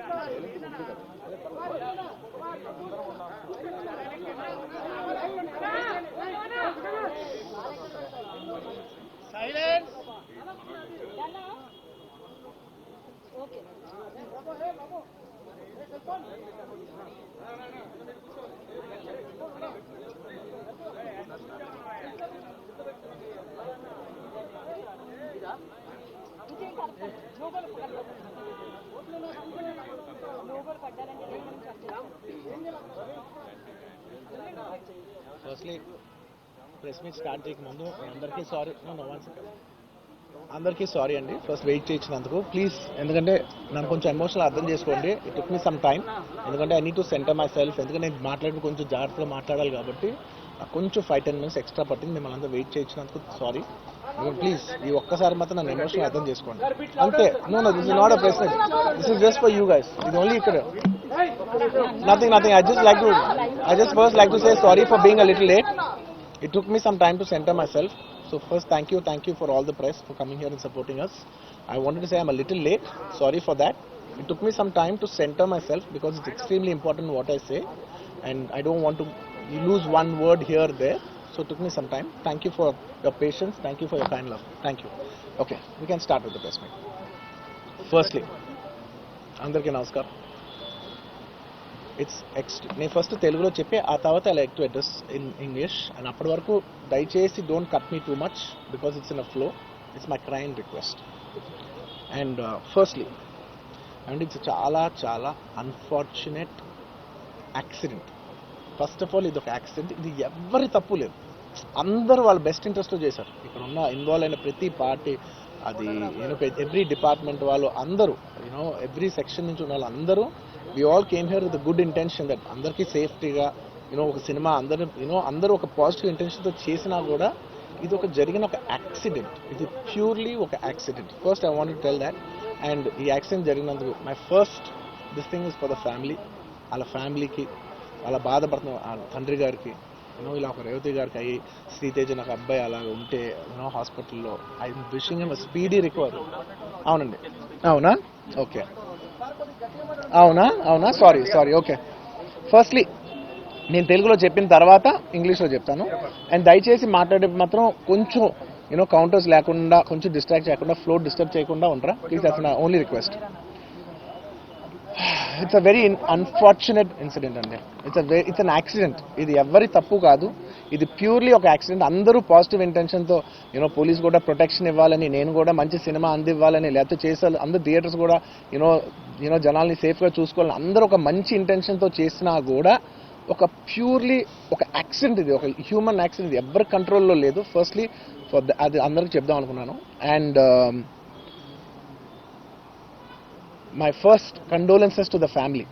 Firstly press meet start చేయకముందు అందరికీ sorry. అందరికీ sorry అండి first wait చేయించినందుకు. Please, ఎందుకంటే నన్ను కొంచెం emotional అర్థం చేసుకోండి. It took me some time, ఎందుకంటే I need to centre myself. ఎందుకంటే నేను మాట్లాడి కొంచెం జాగ్రత్తగా మాట్లాడాలి కాబట్టి నాకు కొంచెం 5-10 minutes ఎక్స్ట్రా పట్టింది. మిమ్మల్ని అంతా వెయిట్ చేయించినందుకు సారీ. ప్లీజ్ ఈ ఒక్కసారి మాత్రం నన్ను ఎమోషనల్ అర్థం చేసుకోండి అంతే. No, this is not a press meet, this is just for you guys. ఇది ఓన్లీ ఇక్కడ nothing. I just first like to say sorry for being a little late. It took me some time to center myself. So first, thank you for all the press for coming here and supporting us. I wanted to say I'm a little late. Sorry for that. It took me some time to center myself because it's extremely important what I say, and I don't want to lose one word here or there. So it took me some time. Thank you for your patience. Thank you for your kind love. Thank you. Okay, we can start with the press meet. Firstly, అందరికీ నమస్కారం. నేను first తెలుగులో చెప్పి ఆ తర్వాత I like to address in English. And అప్పటి వరకు దయచేసి don't cut me too much because it's in a flow. It's my crime request. And firstly and it's చాలా చాలా unfortunate accident. First of all ఇది ఒక యాక్సిడెంట్. ఇది ఎవరి తప్పు లేదు. అందరూ వాళ్ళ బెస్ట్ ఇంట్రెస్ట్తో చేశారు. ఇక్కడ ఉన్న ఇన్వాల్వ్ అయిన ప్రతి పార్టీ, అది ఎవ్రీ డిపార్ట్మెంట్ వాళ్ళు అందరూ, ఎవ్రీ సెక్షన్ నుంచి ఉన్న వాళ్ళు అందరూ, we all came here with a good intention that అందరికీ సేఫ్టీగా ఒక సినిమా అందరూ ఒక పాజిటివ్ ఇంటెన్షన్తో చేసినా కూడా ఇది ఒక జరిగిన ఒక యాక్సిడెంట్. ఇది ప్యూర్లీ ఒక accident. First I want to tell that. And ఈ యాక్సిడెంట్ జరిగినందుకు my first this thing is for the family. వాళ్ళ ఫ్యామిలీకి, వాళ్ళ బాధపడుతున్న తండ్రి గారికి, ఇలా ఒక రేవతి గారికి అయ్యి, శ్రీతేజ్ నాకు అబ్బాయి అలా ఉంటే హాస్పిటల్లో, I wishing him speedy recovery. అవునండి, అవునా? ఓకే, అవునా, సారీ. ఓకే, ఫస్ట్లీ నేను తెలుగులో చెప్పిన తర్వాత ఇంగ్లీష్లో చెప్తాను. అండ్ దయచేసి మాట్లాడే మాత్రం కొంచెం కౌంటర్స్ లేకుండా, కొంచెం డిస్ట్రాక్ట్ చేయకుండా, ఫ్లో డిస్టర్బ్ చేయకుండా ఉంటారా please. That's my only request. It's a very unfortunate incident అండి. It's an accident. ఇది ఎవరి తప్పు కాదు. ఇది ప్యూర్లీ ఒక యాక్సిడెంట్. అందరూ పాజిటివ్ ఇంటెన్షన్తో పోలీస్ కూడా ప్రొటెక్షన్ ఇవ్వాలని, నేను కూడా మంచి సినిమా అందివ్వాలని, లేకపోతే చేసాలి, అందరు థియేటర్స్ కూడా జనాల్ని సేఫ్గా చూసుకోవాలని అందరూ ఒక మంచి ఇంటెన్షన్తో చేసినా కూడా ఒక ప్యూర్లీ ఒక యాక్సిడెంట్. ఇది ఒక హ్యూమన్ యాక్సిడెంట్. ఇది ఎవరి కంట్రోల్లో లేదు. ఫస్ట్లీ అది అందరికి చెప్దాం అనుకున్నాను. And my first condolences to the family.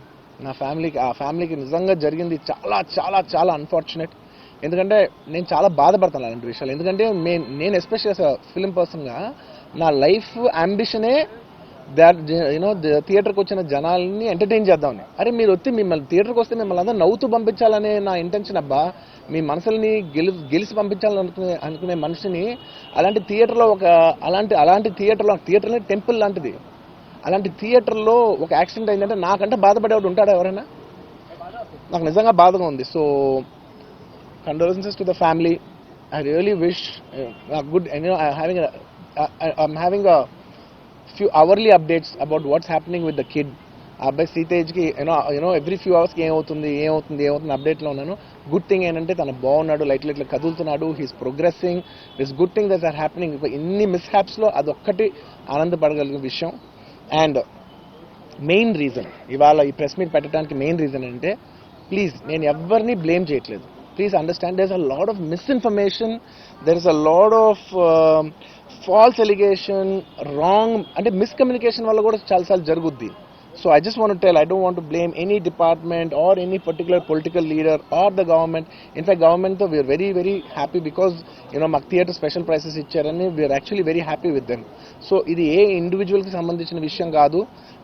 ఆ ఫ్యామిలీకి నిజంగా జరిగింది చాలా చాలా చాలా అన్ఫార్చునేట్. ఎందుకంటే నేను చాలా బాధపడతాను అలాంటి విషయాలు. ఎందుకంటే నేను ఎస్పెషల్లీ యాజ్ అ ఫిలిం పర్సన్గా నా లైఫ్ అంబిషనే థియేటర్కి వచ్చిన జనాల్ని ఎంటర్టైన్ చేద్దామని. అరే మీరు మిమ్మల్ని థియేటర్కి వస్తే మిమ్మల్ని అందరూ నవ్వుతూ పంపించాలనే నా ఇంటెన్షన్ అబ్బా. మీ మనసుల్ని గెలిచి పంపించాలని అనుకునే మనిషిని అలాంటి థియేటర్లో అలాంటి థియేటర్లో టెంపుల్ లాంటిది, అలాంటి థియేటర్లో ఒక యాక్సిడెంట్ అయిందంటే నాకంటే బాధపడేవాడు ఉంటాడా ఎవరైనా? నాకు నిజంగా బాధగా ఉంది. So condolences to the family. I really wish good. I'm having a few hourly updates about what's happening with the kid. ఆ అబ్బాయి శ్రీతేజ్కి ఎవ్రీ ఫ్యూ అవర్స్కి ఏమవుతుంది అప్డేట్లో ఉన్నాను. గుడ్ థింగ్ ఏంటంటే తను బాగున్నాడు, లైట్ కదులుతున్నాడు, he's progressing. This good thing that's are happening. ఇన్ని మిస్హ్యాప్స్లో అదొక్కటి ఆనందపడగలిగిన విషయం. అండ్ మెయిన్ రీజన్ ఇవాళ ఈ ప్రెస్ మీట్ పెట్టడానికి మెయిన్ రీజన్ అంటే, ప్లీజ్ నేను ఎవరిని బ్లేమ్ చేయట్లేదు. Please understand, there is a lot of misinformation, there is a lot of false allegation, wrong అంటే మిస్కమ్యూనికేషన్ వల్ల కూడా చాలాసార్లు జరుగుద్ది. So I just want to tell, I don't want to blame any department or any particular political leader or the government. In fact, government though we are very very happy because మాకు theatre special prices ఇచ్చారని we are actually very happy with them. So ఇది ఏ ఇండివిజువల్కి సంబంధించిన విషయం కాదు.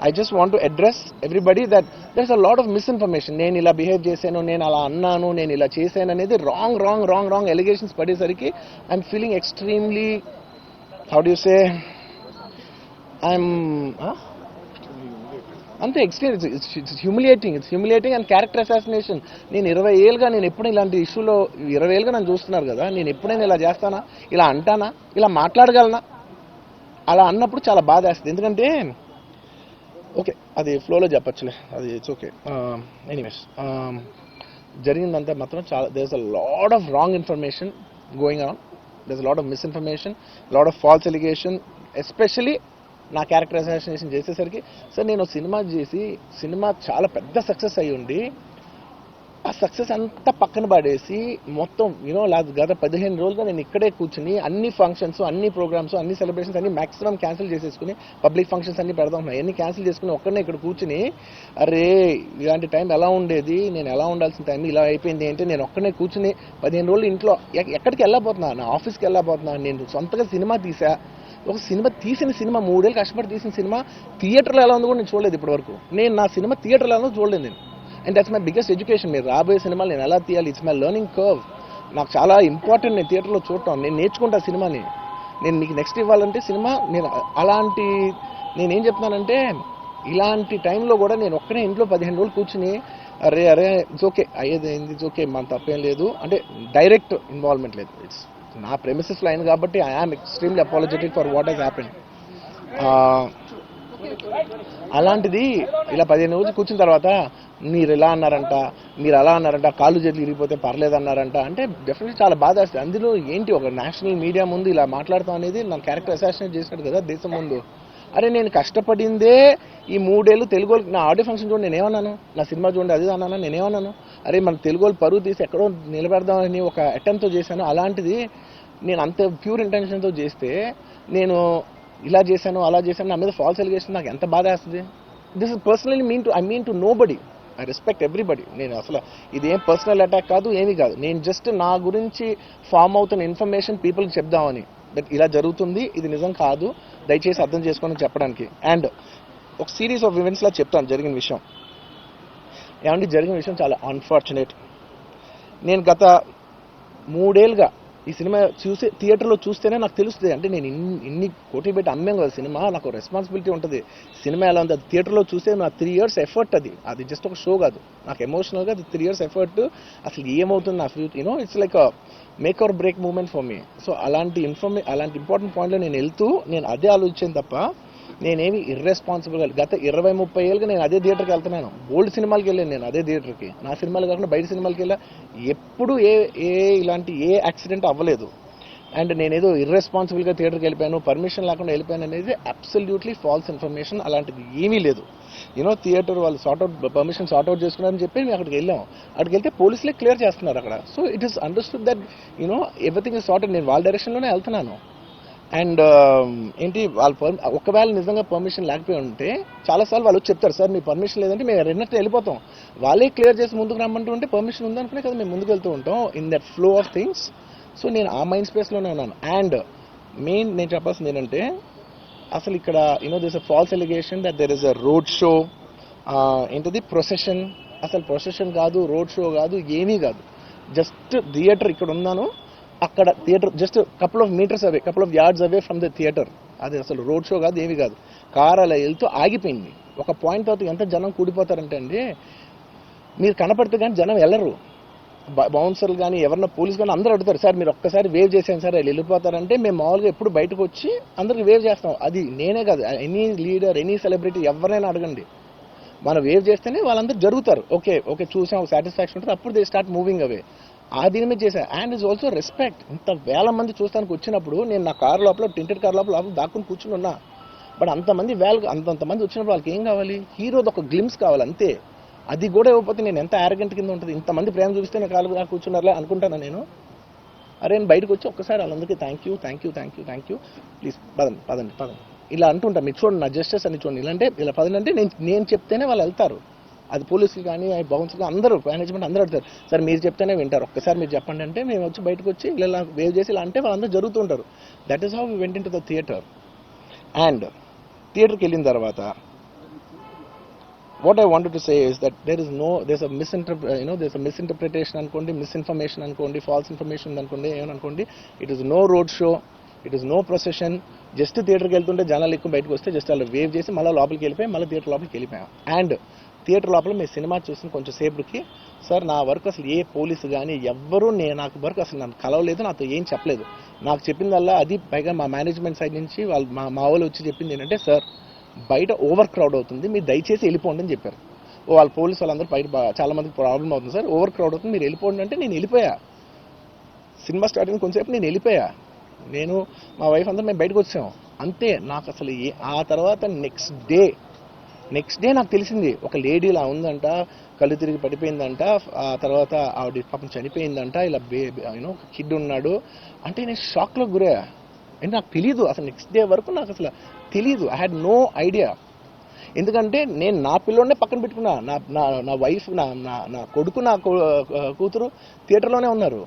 I just want to address everybody that there is a lot of misinformation. నేను ఇలా behave చేశాను, నేను అలా అన్నాను, నేను ఇలా చేశాను అనేది రాంగ్ ఎలిగేషన్స్ పడేసరికి I'm feeling extremely, how do you say, అంతే experience. It's humiliating and character assassination. నేను 20 ఏళ్ళుగా నేను ఎప్పుడు ఇలాంటి ఇష్యూలో 20 ఏళ్ళుగా నన్ను చూస్తున్నారు కదా, నేను ఎప్పుడైనా ఇలా చేస్తానా, ఇలా అంటానా, ఇలా మాట్లాడగలనా? అలా అన్నప్పుడు చాలా బాధ వేస్తుంది. ఎందుకంటే ఓకే అది ఫ్లోలో చెప్పచ్చులే, అది ఇట్స్ ఓకే. ఎనీవేస్ జరిగిందంతా మాత్రం చాలా, there is a lot of wrong information going on, there is a lot of misinformation, lot of false allegation. Especially నా క్యారెక్టర్ అసాసినేషన్ చేసేసరికి, సార్ నేను సినిమా చేసి సినిమా చాలా పెద్ద సక్సెస్ అయ్యి ఉండి ఆ సక్సెస్ అంతా పక్కన పడేసి మొత్తం గత 15 రోజులుగా నేను ఇక్కడే కూర్చుని అన్ని ఫంక్షన్స్, అన్ని ప్రోగ్రామ్స్, అన్ని సెలబ్రేషన్స్ అన్ని మాక్సిమం క్యాన్సిల్ చేసేసుకుని, పబ్లిక్ ఫంక్షన్స్ అన్ని పెడదాం అన్ని క్యాన్సిల్ చేసుకుని ఒక్కడనే ఇక్కడ కూర్చుని, అరే ఇలాంటి టైం ఎలా ఉండేది, నేను ఎలా ఉండాల్సిన టైం ఇలా అయిపోయింది అంటే నేను ఒక్కడనే కూర్చుని 15 రోజులు ఇంట్లో ఎక్కడికి వెళ్ళబోతున్నా, నా ఆఫీస్కి వెళ్ళబోతున్నా, నేను సొంతగా సినిమా తీసా. ఒక తీసిన సినిమా 3 ఏళ్ళు కష్టపడి తీసిన సినిమా థియేటర్లో ఎలా ఉందో కూడా నేను చూడలేదు ఇప్పటి వరకు. నేను నా సినిమా థియేటర్లో ఎలా ఉందో చూడలేదు నేను. And that's my biggest education. మీరు రాబోయే సినిమాలు నేను ఎలా తీయాలి, ఇట్స్ మై లెర్నింగ్ కర్వ్. నాకు చాలా ఇంపార్టెంట్ నేను థియేటర్లో చూడటం. నేను నేర్చుకుంటా సినిమాని. నేను మీకు నెక్స్ట్ ఇవ్వాలంటే సినిమా నేనేం చెప్తున్నానంటే ఇలాంటి టైంలో కూడా నేను ఒక్కనే ఇంట్లో 15 రోజులు కూర్చుని అరే ఇట్స్ ఓకే, అయ్యేది ఇట్స్ ఓకే, మన తప్పేం లేదు అంటే డైరెక్ట్ ఇన్వాల్వ్మెంట్ లేదు. ఇట్స్ నా ప్రెమిసెస్లో అయింది కాబట్టి I am extremely apologetic for what has happened. అలాంటిది ఇలా 15 రోజులు కూర్చున్న తర్వాత మీరు ఇలా అన్నారంట, మీరు అలా అన్నారంట, కాళ్ళు చేతులు ఇరిగిపోతే పర్లేదు అన్నారంట అంటే డెఫినెట్లీ చాలా బాధ వేస్తుంది. అందులో ఏంటి ఒక నేషనల్ మీడియా ముందు ఇలా మాట్లాడతాం అనేది నా క్యారెక్టర్ అసాసినేట్ చేసినట్టు కదా దేశం ముందు. అరే నేను కష్టపడిందే ఈ 3 ఏళ్ళు తెలుగు వాళ్ళకి. నా ఆడియో ఫంక్షన్ చూడండి నేనేమన్నాను, నా సినిమా చూడండి అది అన్నాను, నేనేమన్నాను, అరే మన తెలుగు వాళ్ళు పరువు తీసి ఎక్కడో నిలబెడదామని ఒక అటెంప్ట్తో చేశాను. అలాంటిది నేను అంత ప్యూర్ ఇంటెన్షన్తో చేస్తే నేను ఇలా చేశాను అలా చేశాను నా మీద ఫాల్స్ ఎలిగేషన్ నాకు ఎంత బాధ వేస్తుంది. This is personally I mean to nobody. I respect everybody. నేను అసలు ఇదేం పర్సనల్ అటాక్ కాదు, ఏమీ కాదు. నేను జస్ట్ నా గురించి ఫామ్ అవుతున్న ఇన్ఫర్మేషన్ పీపుల్కి చెప్దామని, దట్ ఇలా జరుగుతుంది, ఇది నిజం కాదు, దయచేసి అర్థం చేసుకోని చెప్పడానికి. అండ్ ఒక సిరీస్ ఆఫ్ ఈవెంట్స్లా చెప్తాను జరిగిన విషయం. ఏమంటే జరిగిన విషయం చాలా అన్ఫార్చునేట్. నేను గత 3 ఏళ్ళుగా ఈ సినిమా థియేటర్లో చూస్తేనే నాకు తెలుస్తుంది. అంటే నేను ఇన్ని కోట్లు పెట్టి అమ్మాం కదా సినిమా, నాకు రెస్పాన్సిబిలిటీ ఉంటుంది. సినిమా ఎలా ఉంది అది థియేటర్లో చూస్తే నా 3 years ఎఫర్ట్. అది జస్ట్ ఒక షో కాదు, నాకు ఎమోషనల్గా అది 3 years ఎఫర్ట్. అసలు ఏమవుతుంది నా future, it's like make or break moment for me. So అలాంటి ఇంపార్టెంట్ పాయింట్లో నేను వెళ్తూ నేను అదే ఆలోచించాను తప్ప నేనేమి ఇర్రెస్పాన్సిబుల్గా గత 20-30 ఏళ్ళుగా నేను అదే థియేటర్కి వెళ్తున్నాను. ఓల్డ్ సినిమాలకి వెళ్ళాను నేను అదే థియేటర్కి. నా సినిమాలు కాకుండా బయట సినిమాలకి వెళ్ళా. ఎప్పుడు ఇలాంటి యాక్సిడెంట్ అవ్వలేదు. అండ్ నేనేదో ఇర్రెస్పాన్సిబుల్గా థియేటర్కి వెళ్ళిపోయాను, పర్మిషన్ లేకుండా వెళ్ళిపోయాను అనేది అబ్సల్యూట్లీ ఫాల్స్ ఇన్ఫర్మేషన్. అలాంటిది ఏమీ లేదు. థియేటర్ వాళ్ళు పర్మిషన్ సార్ట్అవుట్ చేసుకున్నారని చెప్పి మేము అక్కడికి వెళ్ళాం. అక్కడికి వెళ్తే పోలీసులే క్లియర్ చేస్తున్నారు అక్కడ. So it is understood that everything is sorted. నేను వాళ్ళ డైరెక్షన్లోనే వెళ్తున్నాను. అండ్ ఏంటి ఒకవేళ నిజంగా పర్మిషన్ లేకపోయి ఉంటే చాలాసార్లు వాళ్ళు చెప్తారు, సార్ మీ పర్మిషన్ లేదంటే మేము రెండంటే వెళ్ళిపోతాం. వాళ్ళే క్లియర్ చేసి ముందుకు రమ్మంటూ ఉంటే పర్మిషన్ ఉందనుకునే కదా మేము ముందుకు వెళ్తూ ఉంటాం in that flow of things. So నేను ఆ మైండ్ స్పేస్లోనే ఉన్నాను. అండ్ మెయిన్ నేను చెప్పాల్సింది ఏంటంటే అసలు ఇక్కడ this a false allegation that there is a road show, ఏంటది ప్రొసెషన్. అసలు ప్రొసెషన్ కాదు, రోడ్ షో కాదు, ఏమీ కాదు. జస్ట్ థియేటర్ ఇక్కడ ఉన్నాను, అక్కడ theatre just couple of metres away, couple of yards away from the theatre. అది అసలు రోడ్ షో కాదు, ఏమీ కాదు. కార్ అలా వెళ్తూ ఆగిపోయింది. ఒక పాయింట్ తర్వాత ఎంత జనం కూడిపోతారంటే అండి, మీరు కనపడితే కానీ జనం వెళ్ళరు. బౌన్సర్లు కానీ ఎవరన్నా పోలీస్ కానీ అందరూ అడుగుతారు, సార్ మీరు ఒక్కసారి వేవ్ చేసాను సార్ వాళ్ళు వెళ్ళిపోతారంటే మేము మామూలుగా ఎప్పుడు బయటకు వచ్చి అందరికి వేవ్ చేస్తాం. అది నేనే కాదు, ఎనీ లీడర్ ఎనీ సెలబ్రిటీ ఎవరైనా అడగండి, మనం వేవ్ చేస్తేనే వాళ్ళందరూ జరుగుతారు. ఓకే చూసాం, ఒక సాటిస్ఫాక్షన్ ఉంటుంది, అప్పుడు దే స్టార్ట్ మూవింగ్ అవే. ఆ దీని మీద చేశాను. And is also respect. ఇంత వేల మంది చూస్తానికి వచ్చినప్పుడు నేను నా కార్ లోపల టింటెడ్ కార్ లోపల దాక్కుని కూర్చుని ఉన్నా. బట్ అంతమంది అంతమంది వచ్చినప్పుడు వాళ్ళకి ఏం కావాలి, హీరోది ఒక గ్లిమ్స్ కావాలి అంతే. అది కూడా ఇవ్వకపోతే నేను ఎంత యారగెంట్ కింద ఉంటుంది. ఇంతమంది ప్రేమ చూపిస్తే నేను కాలు కూర్చున్నారులే అనుకుంటాను నేను. అరే నేను బయటకు వచ్చి ఒక్కసారి వాళ్ళందరికీ థ్యాంక్ యూ ప్లీజ్ పదండి ఇలా అంటుంటా. మీరు చూడండి నా జస్టిస్ అని చూడండి. ఇలాంటే ఇలా పదండి అంటే నేను చెప్తేనే వాళ్ళు వెళ్తారు. అది పోలీసులు కానీ బౌన్సర్లు అందరూ మేనేజ్మెంట్ అందరూ అడుగుతారు, సార్ మీరు చెప్తేనే వింటారు, ఒక్కసారి మీరు చెప్పండి అంటే మేము వచ్చి బయటకు వచ్చి ఇలా వేవ్ చేసి ఇలా అంటే వాళ్ళందరూ జరుగుతుంటారు. That is how we went in to the theatre. And థియేటర్కి వెళ్ళిన తర్వాత what I wanted to say is that there's a misinterpretation అనుకోండి, మిస్ఇన్ఫర్మేషన్ అనుకోండి, ఫాల్స్ ఇన్ఫర్మేషన్ అనుకోండి, ఏమనుకోండి. It is no road show, it is no procession. Just థియేటర్కి వెళ్తుంటే జనాలు ఎక్కువ బయటకు వస్తే జస్ట్ అలా వేవ్ చేసి మళ్ళీ లోపలికి వెళ్ళిపోయి మళ్ళీ థియేటర్ లోపలికి వెళ్ళిపోయాం. అండ్ థియేటర్ లోపల మేము సినిమా చూసిన కొంచెం సేపుకి సార్ నా వరకు అసలు ఏ పోలీసు కానీ ఎవ్వరూ నాకు వరకు అసలు నన్ను కలవలేదు, నాతో ఏం చెప్పలేదు. నాకు చెప్పిందల్లా అది పైగా మా మేనేజ్మెంట్ సైడ్ నుంచి వాళ్ళు మా వాళ్ళు వచ్చి చెప్పింది ఏంటంటే, సార్ బయట ఓవర్ క్రౌడ్ అవుతుంది, మీరు దయచేసి వెళ్ళిపోండి అని చెప్పారు. వాళ్ళ పోలీసు వాళ్ళందరూ బయట చాలా మందికి ప్రాబ్లం అవుతుంది సార్, ఓవర్ క్రౌడ్ అవుతుంది, మీరు వెళ్ళిపోండి అంటే నేను వెళ్ళిపోయా. సినిమా స్టార్టింగ్ కొంచెంసేపు నేను వెళ్ళిపోయా. నేను మా వైఫ్ అందరూ మేము బయటకు వచ్చాము అంతే. నాకు అసలు ఆ తర్వాత నెక్స్ట్ డే నెక్స్ట్ డే నాకు తెలిసింది ఒక లేడీ ఇలా ఉందంట, కళ్ళు తిరిగి పడిపోయిందంట, ఆ తర్వాత ఆవిడ పాపం చనిపోయిందంట, ఇలా యూనో కిడ్ ఉన్నాడు అంటే నేను షాక్లో గురయ్యా. అంటే నాకు తెలియదు అసలు, నెక్స్ట్ డే వరకు నాకు అసలు తెలియదు. I had no idea. ఎందుకంటే నేను నా పిల్లోనే పక్కన పెట్టుకున్నా, నా నా నా వైఫ్, నా నా నా కొడుకు, నా కూతురు థియేటర్లోనే ఉన్నారు.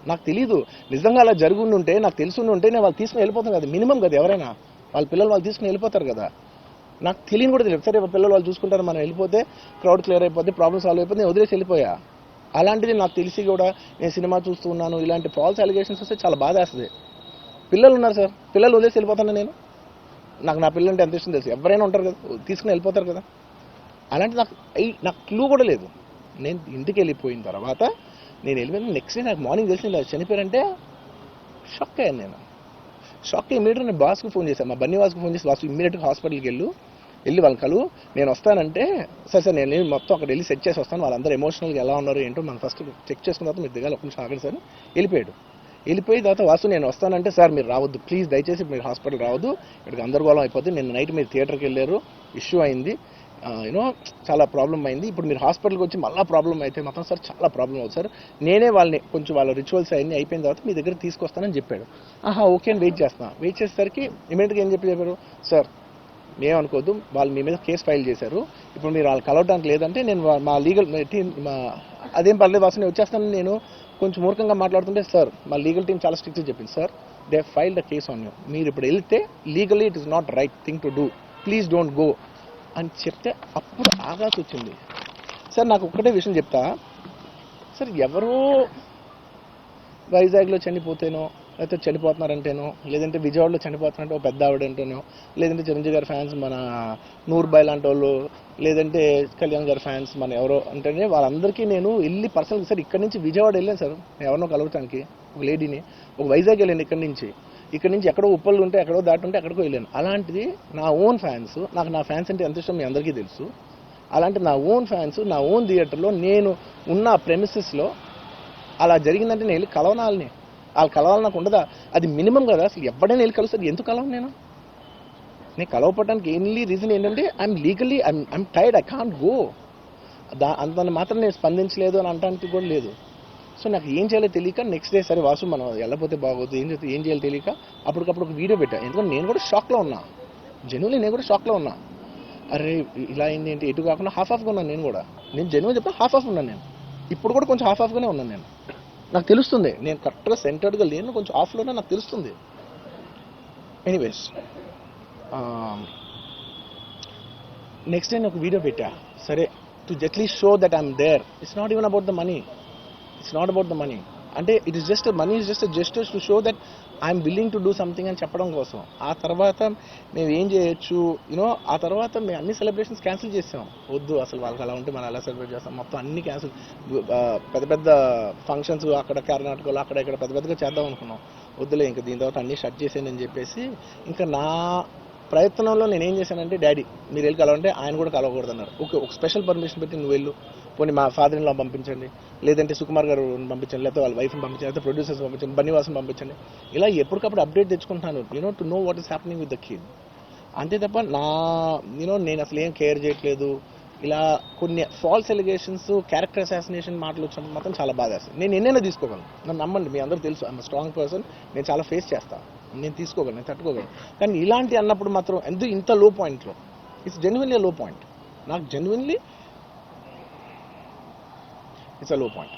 నాకు తెలీదు. నిజంగా అలా జరుగుండుంటే, నాకు తెలుసుండుంటే నేను వాళ్ళు తీసుకుని వెళ్ళిపోతాను కదా, మినిమం కదా, ఎవరైనా వాళ్ళ పిల్లలు వాళ్ళు తీసుకుని వెళ్ళిపోతారు కదా. నాకు తెలియని కూడా తెలియదు. సరే పిల్లలు వాళ్ళు చూసుకుంటారు, మనం వెళ్ళిపోతే క్రౌడ్ క్లియర్ అయిపోతే, ప్రాబ్లమ్ సాల్వ్ అయిపోతే నేను వదిలేసి వెళ్ళిపోయా. అలాంటిది నాకు తెలిసి కూడా నేను సినిమా చూస్తూ ఉన్నాను, ఇలాంటి ఫాల్స్ అలిగేషన్స్ వస్తే చాలా బాధ వేస్తుంది. పిల్లలు ఉన్నారు సార్, పిల్లలు వదిలేసి వెళ్ళిపోతాను నేను. నాకు నా పిల్లలు అంటే ఎంత ఇష్టం తెలుసు, ఎవరైనా ఉంటారు కదా, తీసుకుని వెళ్ళిపోతారు కదా. అలాంటి నాకు క్లూ కూడా లేదు. నేను ఇంటికి వెళ్ళిపోయిన తర్వాత నేను వెళ్ళిపోయిన నెక్స్ట్ డే నాకు మార్నింగ్ తెలిసి ఇలా చనిపోయారంటే షాక్ అయ్యాను నేను. షాక్ అయ్యి ఇమీడియట్గా నేను బాస్కి ఫోన్ చేశాను, మా బన్నీ వాస్కి ఫోన్ చేసి, బాస్ ఇమీడియట్గా హాస్పిటల్కి వెళ్ళి వాళ్ళని కలువు, నేను వస్తానంటే సరే నేను మొత్తం అక్కడ వెళ్ళి సెట్ చేసి వస్తాను, వాళ్ళందరూ ఎమోషనల్గా ఎలా ఉన్నారు ఏంటో మనం ఫస్ట్ చెక్ చేసుకున్న తర్వాత మీరు దిగాలి, ఒక నిమిషం ఆగండి సార్. వెళ్ళిపోయిన తర్వాత వాసు నేను వస్తానంటే, సార్ మీరు రావద్దు ప్లీజ్, దయచేసి మీరు హాస్పిటల్ రావద్దు, ఇక్కడికి గందరగోళం అయిపోద్ది, నిన్న నైట్ మీరు థియేటర్కి వెళ్ళారు, ఇష్యూ అయింది, యూనో చాలా ప్రాబ్లం అయింది, ఇప్పుడు మీరు హాస్పిటల్కి వచ్చి మళ్ళీ ప్రాబ్లం అయితే మాత్రం సార్ చాలా ప్రాబ్లం అవుతుంది సార్, నేనే వాళ్ళని కొంచెం వాళ్ళ రిచువల్స్ అన్నీ అయిపోయిన తర్వాత మీ దగ్గర తీసుకొస్తానని చెప్పాడు. ఓకే అని వెయిట్ చేసేసరికి ఇమీడియట్గా ఏం చెప్పారు, సార్ మేమనుకోవద్దు, వాళ్ళు మీ మీద కేసు ఫైల్ చేశారు, ఇప్పుడు మీరు వాళ్ళు కలవడానికి లేదంటే నేను మా లీగల్ టీం అదేం పర్లేదు వాసు నేను వచ్చేస్తాను, నేను కొంచెం మూర్ఖంగా మాట్లాడుతుంటే, సార్ మా లీగల్ టీం చాలా స్ట్రిక్ట్గా చెప్పింది, sir they filed the case on you, మీరు ఇప్పుడు వెళ్తే legally it is not right thing to do, please don't go అని చెప్తే అప్పుడు ఆగాల్సి వచ్చింది. సార్ నాకు ఒక్కటే విషయం చెప్తా సార్, ఎవరో వైజాగ్లో చనిపోతేనో, లేకపోతే చనిపోతున్నారంటేనో, లేదంటే విజయవాడలో చనిపోతున్నారంటే ఒక పెద్ద ఆవిడంటేనో, లేదంటే చిరంజీవి గారి ఫ్యాన్స్ మన నూర్బాయ్ లాంటి వాళ్ళు, లేదంటే కళ్యాణ్ గారి ఫ్యాన్స్ మన ఎవరో అంటేనే వాళ్ళందరికీ నేను వెళ్ళి పర్సనల్ సార్ ఇక్కడి నుంచి విజయవాడ వెళ్ళాను సార్, ఎవరినో కలవటానికి ఒక లేడీని, ఒక వైజాగ్ వెళ్ళాను ఇక్కడి నుంచి ఎక్కడో ఉప్పళ్ళు ఉంటే ఎక్కడో దాటుంటే ఎక్కడికో వెళ్ళాను. అలాంటిది నా ఓన్ ఫ్యాన్స్, నాకు నా ఫ్యాన్స్ అంటే ఎంత ఇష్టం మీ అందరికీ తెలుసు, అలాంటి నా ఓన్ ఫ్యాన్స్ నా ఓన్ థియేటర్లో నేను ఉన్న ప్రెమిసెస్లో అలా జరిగిందంటే నేను వెళ్ళి కలవనాలని, వాళ్ళు కలవాలి నాకు ఉండదా, అది మినిమం కదా. అసలు ఎవడైనా వెళ్ళి కలుస్తారు, ఎందుకు కలవను నేను కలవపడడానికి ఎన్లీ రీజన్ ఏంటంటే I'm legally I'm tired, I can't go. అంత మాత్రం నేను స్పందించలేదు అని అనడానికి కూడా లేదు. సో నాకు ఏం చేయాలో తెలియక నెక్స్ట్ డే సరే వాసు మనం వెళ్ళకపోతే బాగోదు, ఏం చేయాలో తెలియక అప్పటికప్పుడు ఒక వీడియో పెట్టా. ఎందుకంటే నేను కూడా షాక్లో ఉన్నా, జెన్యున్లీ నేను కూడా షాక్లో ఉన్నా. అరే ఇలా అయింది ఏంటి, ఎటు కాకుండా హాఫ్గా ఉన్నాను నేను జెన్యున్ చెప్తా, హాఫ్ ఉన్నాను నేను, ఇప్పుడు కూడా కొంచెం హాఫ్గానే ఉన్నాను నేను. నాకు తెలుస్తుంది నేను కరెక్ట్గా సెంటర్డ్గా లేను, కొంచెం ఆఫ్లోనే నాకు తెలుస్తుంది. ఎనీవేస్ నెక్స్ట్ డే నేను ఒక వీడియో పెట్టా, సరే to at least show that I'm there, it's not even about the money, అంటే it is just money is just gestures to show that I'm willing to do something అని చెప్పడం కోసం. ఆ తర్వాత మేము ఏం చేయొచ్చు యూనో, ఆ తర్వాత మేము అన్ని సెలబ్రేషన్స్ క్యాన్సిల్ చేసాం, వద్దు అసలు వాళ్ళకి అలా ఉంటే మనం ఎలా సెలబ్రేట్ చేస్తాం, మొత్తం అన్ని క్యాన్సిల్, పెద్ద ఫంక్షన్స్ అక్కడ కర్ణాటకలో అక్కడ ఇక్కడ పెద్దగా చేద్దాం అనుకున్నాం, వద్దులే ఇంకా దీని తర్వాత అన్ని షట్ చేసేయని చెప్పేసి, ఇంకా నా ప్రయత్నంలో నేను ఏం చేశానంటే, డాడీ మీరు వెళ్ళి కలవంటే ఆయన కూడా కలవకూడదు అన్నారు. ఓకే ఒక స్పెషల్ పర్మిషన్ పెట్టి నువ్వు వెళ్ళు, పోనీ మా ఫాదర్ ఇన్ లా పంపించండి, లేదంటే సుకుమార్ గారు పంపించండి, లేకపోతే వాళ్ళ వైఫ్ని పంపించండి, లేకపోతే ప్రొడ్యూసర్స్ పంపించండి, బన్నీవాసం పంపించండి, ఇలా ఎప్పటికప్పుడు అప్డేట్ తెచ్చుకుంటాను to know what is happening with the kid. అంతే తప్ప నేను అసలు ఏం కేర్ చేయట్లేదు. ఇలా కొన్ని ఫాల్స్ ఎలిగేషన్స్, క్యారెక్టర్ అసాసినేషన్ మాటలు వచ్చినప్పుడు మాత్రం చాలా బాధ వేస్తుంది. నేను ఎన్నైనా తీసుకోగలను, నన్ను నమ్మండి, మీ అందరూ తెలుసు ఐఎమ్ స్ట్రాంగ్ పర్సన్, నేను చాలా ఫేస్ చేస్తాను, నేను తీసుకోగలను, నేను తట్టుకోగలను. కానీ ఇలాంటి అన్నప్పుడు మాత్రం ఇంత లో పాయింట్లో, ఇట్స్ జెన్యున్లీ లో పాయింట్, నాకు జెన్యున్లీ ఇట్స్ అ లో పాయింట్.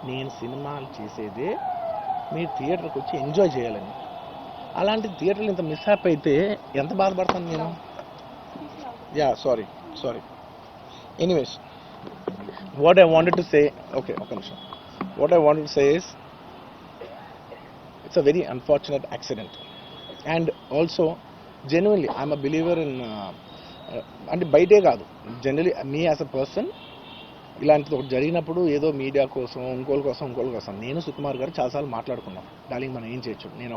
నేను సినిమాలు చేసేదే మీరు థియేటర్కి వచ్చి ఎంజాయ్ చేయాలని, అలాంటి థియేటర్లు ఇంత మిస్హాప్ అయితే ఎంత బాధపడతాను నేను. Sorry anyways what I wanted to say, okay ఒక నిమిషం, what I wanted to say is it's a very unfortunate accident, and also genuinely I'm a believer in అంటే బయటే కాదు, generally me as a person ఇలాంటిది ఒకటి జరిగినప్పుడు ఏదో media కోసం ఇంకోళ్ళ కోసం నేను సుకుమార్ గారు చాలాసార్లు మాట్లాడుకున్నాం. డార్లింగ్ మనం ఏం చేయొచ్చు, నేను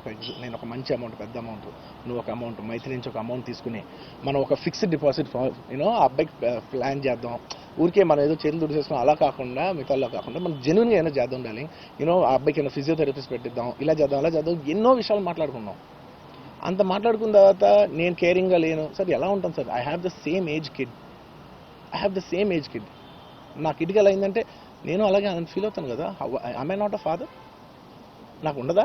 ఒక మంచి అమౌంట్, పెద్ద అమౌంట్, నువ్వు ఒక అమౌంట్, మైత్రి నుంచి ఒక అమౌంట్ తీసుకుని మనం ఒక ఫిక్స్డ్ డిపాజిట్ ఆ అబ్బాయికి ప్లాన్ చేద్దాం. ఊరికే మనం ఏదో చేతులు దుడిసేసుకుని అలా కాకుండా మిగతాలో కాకుండా మనం జెన్యున్గా ఏమైనా చేద్దాం డార్లింగ్. ఆ అబ్బాయికి ఏమైనా ఫిజియోథెరపిస్ట్ పెట్టిద్దాం, ఇలా చేద్దాం అలా చేద్దాం, ఎన్నో విషయాలు మాట్లాడుకున్నాం. అంత మాట్లాడుకున్న తర్వాత నేను కేరింగ్గా లేను సార్. ఎలా ఉంటాను sir? I have the same age kid. నా కిడ్కి ఎలా అయిందంటే నేను అలాగే ఫీల్ అవుతాను కదా. I not a father? నాకు ఉండదా?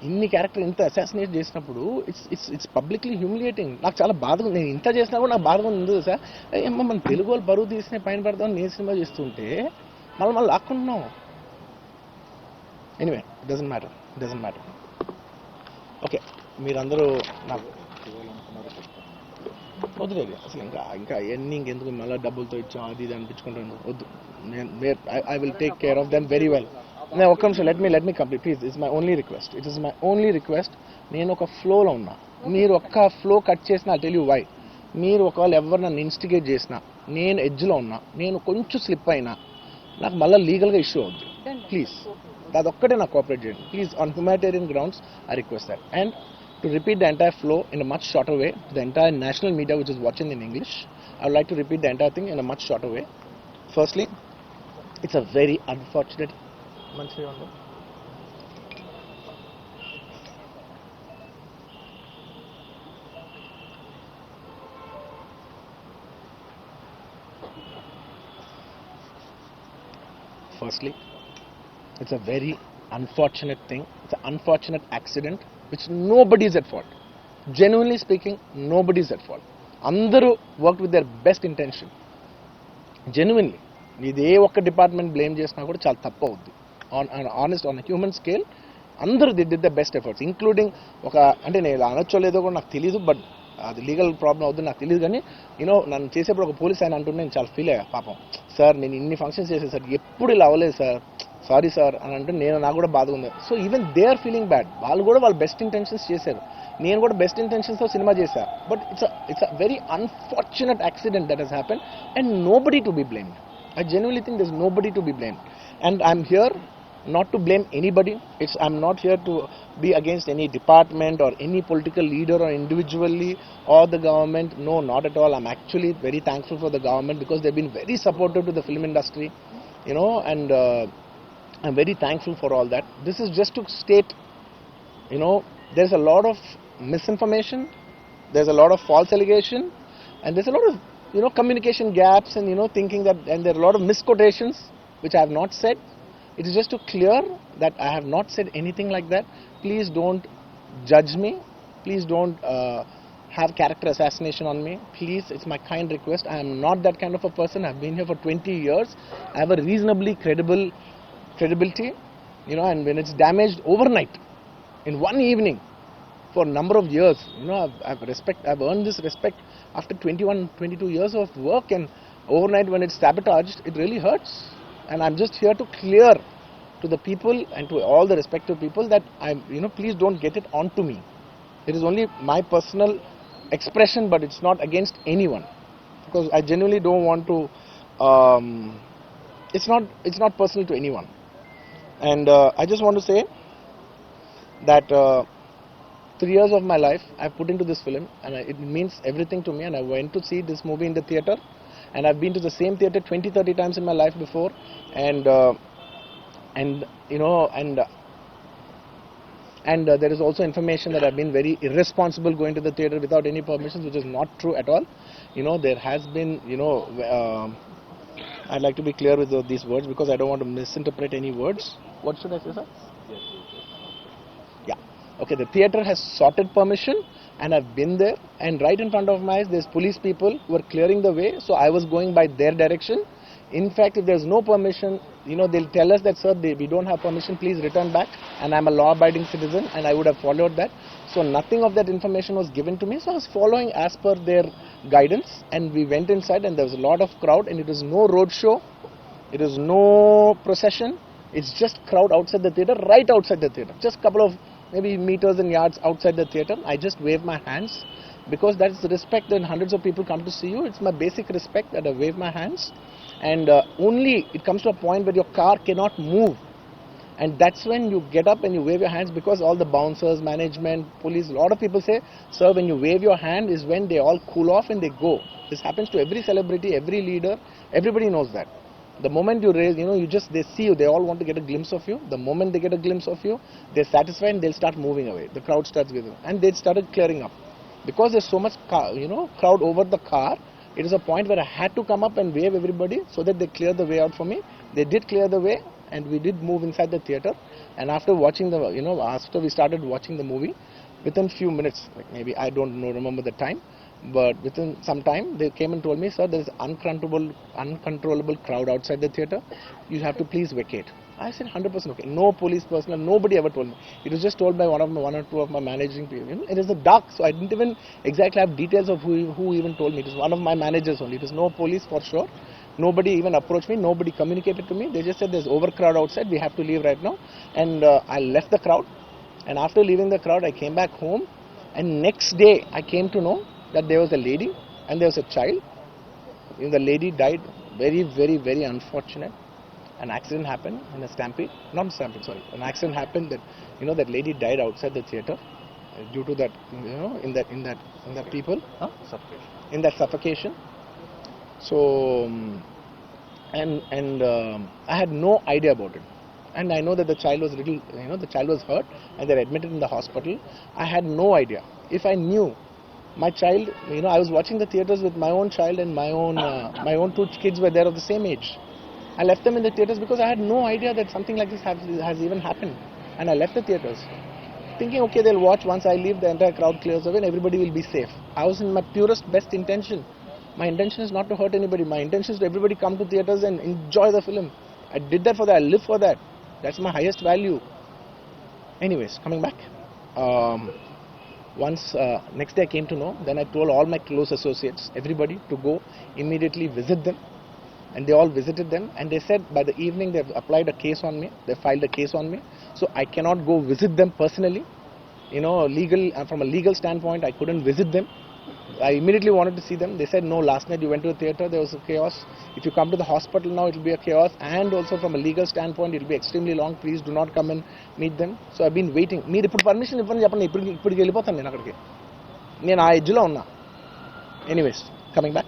ఇన్ని క్యారెక్టర్ ఇంత అసాసినేట్ చేసినప్పుడు ఇట్స్ పబ్లిక్లీ హ్యూమిలియేటింగ్. నాకు చాలా బాధగా, నేను ఇంత చేసినా కూడా నాకు బాధగా ఉంది సార్. ఏమో మన తెలుగు వాళ్ళు బరువు తీసిన పైన పెడదామని నేను సినిమా చేస్తుంటే మళ్ళీ లాక్కుంటున్నాం. Anyway, doesn't matter. ఓకే, మీరందరూ నాకు వద్దులేదు అసలు. ఇంకా ఎన్ని ఇంకెందుకు మళ్ళీ డబ్బులతో ఇచ్చాం అది ఇది అనిపించుకుంటాను, వద్దు. I will take care of them very well. నేను ఒక్క నిమిషం, let me complete please. It's my only request. నేను ఒక ఫ్లోలో ఉన్నా, మీరు ఒక్క ఫ్లో కట్ చేసినా టెల్ యూ వై. మీరు ఒకవేళ ఎవరు నన్ను ఇన్స్టిగేట్ చేసినా, నేను ఎడ్జ్లో ఉన్నా, నేను కొంచెం స్లిప్ అయినా నాకు మళ్ళీ లీగల్గా ఇష్యూ అవుద్ది. ప్లీజ్ అదొక్కటే నాకు కోఆపరేట్ చేయండి please. On humanitarian grounds I request that. And to repeat the entire flow in a much shorter way to the entire national media which is watching in English, I would like to repeat the entire thing in a much shorter way. Firstly, it's a very unfortunate Firstly, it's a very unfortunate thing. It's an unfortunate accident which nobody is at fault. Genuinely speaking, nobody is at fault. Andaru worked with their best intention. Genuinely. ఇదే ఒక్క department blame చేసినా కూడా చాలా తప్పు అవుద్ది. On human scale అందరూ did the best efforts, including అంటే నేను అనొచ్చో లేదో కూడా నాకు తెలియదు, బట్ అది లీగల్ ప్రాబ్లం అవుతుంది నాకు తెలియదు. కానీ నన్ను చేసేప్పుడు ఒక పోలీస్ ఆయన అంటుంటే నేను చాలా ఫీల్ అయ్యా. పాపం సార్ నేను ఇన్ని ఫంక్షన్స్ చేసేది సార్, ఎప్పుడు ఇలా అవ్వలేదు సార్, సారీ సార్ అని అంటే నాకు కూడా బాధగా ఉంది. So even they are feeling bad. వాళ్ళు కూడా వాళ్ళ బెస్ట్ ఇంటెన్షన్స్ చేశారు, నేను కూడా బెస్ట్ ఇంటెన్షన్స్తో సినిమా చేశాను. But it's a very unfortunate accident that has happen and nobody to be blamed. I genuinely think there's nobody to be blamed. And I'm here not to blame anybody. I'm not here to be against any department or any political leader or individually or the government. No, not at all. I'm actually very thankful for the government because they've been very supportive to the film industry, and I'm very thankful for all that. This is just to state, there's a lot of misinformation, there's a lot of false allegation, and there's a lot of communication gaps and thinking that, and there are a lot of misquotations which I have not said. It is just to clear that I have not said anything like that. Please don't judge me. Please don't have character assassination on me. Please, it's my kind request. I am not that kind of a person. I've been here for 20 years. I have a reasonably credibility, and when it's damaged overnight in one evening for a number of years, I've earned this respect after 22 years of work, and overnight when it's sabotaged, it really hurts. And I'm just here to clear to the people and to all the respective people that please don't get it onto me. It is only my personal expression, but it's not against anyone, because I genuinely don't want to, it's not personal to anyone. And I just want to say that 3 years of my life I put into this film, and it means everything to me. And I went to see this movie in the theatre, and I've been to the same theatre 20-30 times in my life before, and there is also information that I've been very irresponsible going to the theatre without any permissions, which is not true at all. There has been, I'd like to be clear with these words because I don't want to misinterpret any words. What should I say, sir? Okay, the theatre has sorted permission, and I've been there, and right in front of my eyes there's police people who are clearing the way, so I was going by their direction. In fact, if there's no permission, they'll tell us that, sir, we don't have permission, please return back, and I'm a law-abiding citizen, and I would have followed that. So nothing of that information was given to me, so I was following as per their guidance, and we went inside, and there was a lot of crowd, and it was no road show, it was no procession, it's just crowd outside the theatre, right outside the theatre, just couple of maybe meters and yards outside the theatre. I just waved my hands, because that's the respect that hundreds of people come to see you. It's my basic respect that I wave my hands, and only it comes to a point where your car cannot move, and that's when you get up and you wave your hands, because all the bouncers, management, police, a lot of people say, sir, when you wave your hand is when they all cool off and they go. This happens to every celebrity, every leader, everybody knows that. The moment you raise, they see you, they all want to get a glimpse of you. The moment they get a glimpse of you, they're satisfied and they'll start moving away. The crowd starts giving, and they started clearing up. Because there's so much crowd over the car, it is a point where I had to come up and wave everybody so that they clear the way out for me. They did clear the way, and we did move inside the theater. And after watching after we started watching the movie, within few minutes, like maybe I don't know, remember the time, but within some time they came and told me, sir, there is uncontrollable crowd outside the theater. You have to please vacate. I said 100% okay. No police personnel, nobody ever told me. It was just told by one or two of my managing people. It is the dark, so I didn't even exactly have details of who even told me. It was one of my managers only. It was no police for sure. Nobody even approached me. Nobody communicated to me. They just said there's overcrowd outside. We have to leave right now. And I left the crowd. And after leaving the crowd, I came back home. And next day, I came to know that there was a lady and there was a child. The lady died. Very, very, very unfortunate. An accident happened in a stampede. Not a stampede, sorry. An accident happened that that lady died outside the theater due to that in that people in that suffocation. So I had no idea about it. And I know that the child was the child was hurt and they're admitted in the hospital. I had no idea. If I knew my child, I was watching the theaters with my own child, and my own two kids were there of the same age. I left them in the theaters because I had no idea that something like this has even happened. And I left the theaters thinking, okay, they'll watch. Once I leave, the entire crowd clears away and everybody will be safe. I was in my purest, best intention. My intention is not to hurt anybody. My intention is to everybody come to theaters and enjoy the film. I did that for that. I live for that. That's my highest value. Anyways, coming back. Next day I came to know, then I told all my close associates, everybody, to go immediately visit them. And they all visited them, and they said by the evening they've applied a case on me. They filed a case on me. So I cannot go visit them personally. From a legal standpoint, I couldn't visit them. I immediately wanted to see them. They said, no, last night you went to the theater, there was a chaos. If you come to the hospital now, it will be a chaos. And also from a legal standpoint, it will be extremely long. Please do not come and meet them. So I've been waiting. మీరు ఇప్పుడు permission ఇవ్వండి చెప్పండి, ఇప్పటికి వెళ్ళిపోతాను నేను అక్కడికి. నేను ఆ ఎడ్జ్లో ఉన్నా. Anyways, coming back.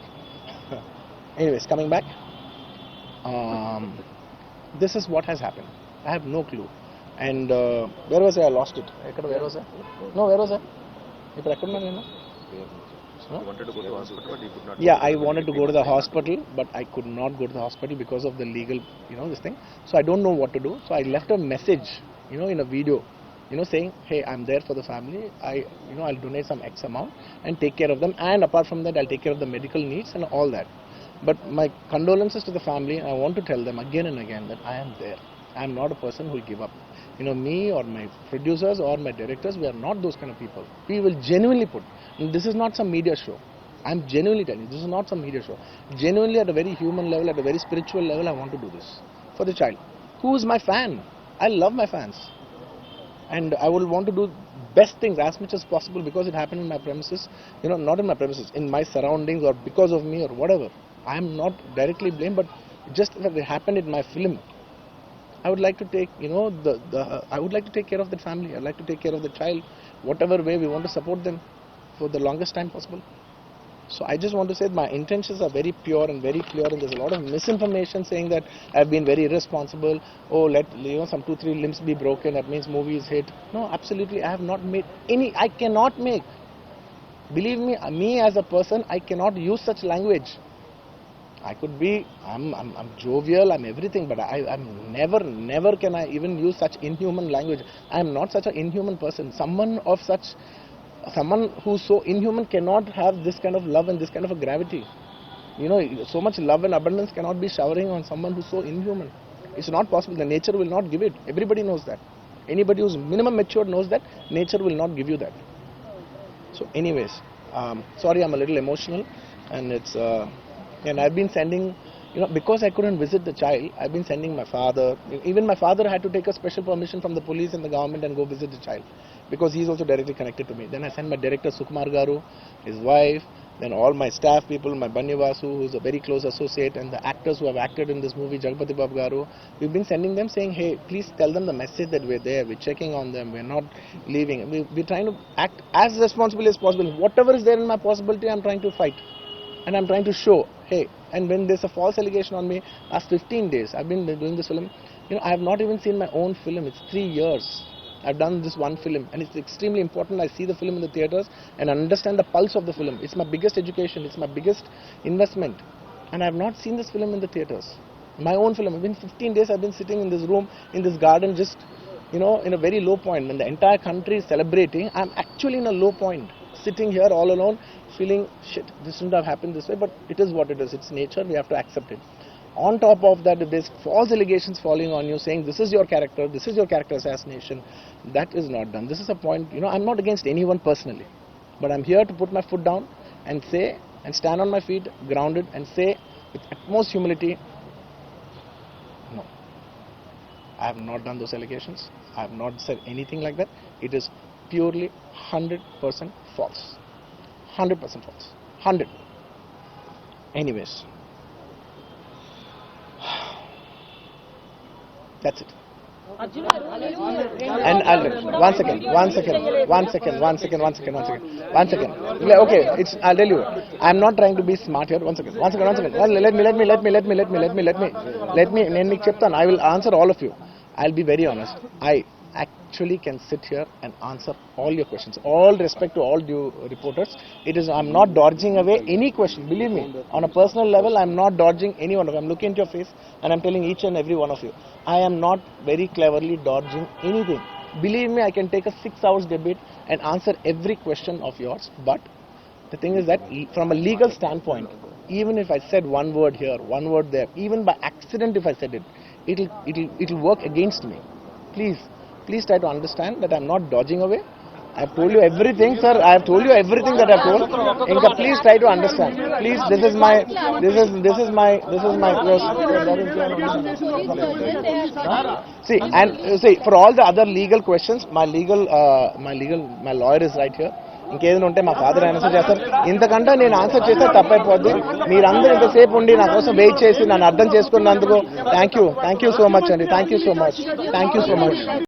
This is what has happened. I have no clue. And where was I? I lost it. Where was I? No, where was I? ఇప్పుడు ఎక్కడున్నా నేను? You wanted to go to the hospital, but you could not. Yeah, I wanted to go to the hospital, but I could not go to the hospital because of the legal, this thing. So I don't know what to do. So I left a message, in a video, saying, hey, I'm there for the family. I'll donate some X amount and take care of them. And apart from that, I'll take care of the medical needs and all that. But my condolences to the family. I want to tell them again and again that I am there. I am not a person who will give up. Me or my producers or my directors, we are not those kind of people. We will genuinely put. This is not some media show. I am genuinely telling you, this is not some media show. Genuinely, at a very human level, at a very spiritual level, I want to do this for the child. Who is my fan? I love my fans. And I will want to do best things as much as possible because it happened in my premises, not in my premises, in my surroundings or because of me or whatever. I am not directly blamed, but just that it happened in my film. I would like to take, I would like to take care of the family. I would like to take care of the child, whatever way we want to support them for the longest time possible. So I just want to say that my intentions are very pure and very clear, and there's a lot of misinformation saying that I've been very irresponsible. Oh, let some 2-3 limbs be broken, that means movie is hit. No, absolutely, I have not made any. I cannot make. Believe me as a person, I cannot use such language. I could be, I'm jovial, I'm everything, but I'm never can I even use such inhuman language. I am not such an inhuman person. Someone who's so inhuman cannot have this kind of love and this kind of a gravity. So much love and abundance cannot be showering on someone who's so inhuman. It's not possible. The nature will not give it. Everybody knows that. Anybody who's minimum mature knows that nature will not give you that. So anyways, sorry, I'm a little emotional, and it's and I've been sending, because I couldn't visit the child, I've been sending my father. Even my father had to take a special permission from the police and the government and go visit the child. because he's also directly connected to me. Then I sent my director Sukumar Garu, his wife, then all my staff people, my Banyu Vasu, who's a very close associate, and the actors who have acted in this movie, Jagapati Babu Garu. We've been sending them saying, hey, please tell them the message that we're there, we're checking on them, we're not leaving. We're trying to act as responsibly as possible. Whatever is there in my possibility, I'm trying to fight. And I'm trying to show, hey, and when there's a false allegation on me, last 15 days, I've been doing this film, I have not even seen my own film. It's 3 years. I've done this one film, and it's extremely important I see the film in the theatres and understand the pulse of the film. It's my biggest education, it's my biggest investment, and I have not seen this film in the theatres. My own film. It's been 15 days I've been sitting in this room, in this garden, just, in a very low point. When the entire country is celebrating, I'm actually in a low point, sitting here all alone, feeling, shit, this shouldn't have happened this way, but it is what it is. It's nature, we have to accept it. On top of that, if there's false allegations falling on you, saying this is your character assassination, that is not done. This is a point, I'm not against anyone personally, but I'm here to put my foot down and say, and stand on my feet, grounded, and say with utmost humility, no, I have not done those allegations. I have not said anything like that. It is purely 100% false. 100% false. 100. Anyways. That's it. And one second. Okay, I'll tell you. I'm not trying to be smart here. One second. Let me cheptan. I will answer all of you. I'll be very honest. I actually can sit here and answer all your questions. All respect to all due reporters. I'm not dodging away any question. Believe me, on a personal level, I'm not dodging any one of you. I'm looking into your face and I'm telling each and every one of you, I am not very cleverly dodging anything. Believe me, I can take a 6 hours debate and answer every question of yours. But the thing is that from a legal standpoint, even if I said one word here, one word there, even by accident if I said it, it'll work against me. Please try to understand that I'm not dodging away. I've told you everything, sir. I've told you everything that I've told. Inka, please try to understand. Please, this is my. See, for all the other legal questions, my lawyer is right here. ఇంకేదైనా ఉంటే మా father answer చేస్తారు. ఇంతకంటే నేను answer చేస్తే తప్పైపోద్ది. మీరందరూ ఇంతసేపు ఉండి నా కోసం వెయిట్ చేసి నన్ను అర్థం చేసుకున్నందుకు థ్యాంక్ యూ సో మచ్ అండి. Thank you so much.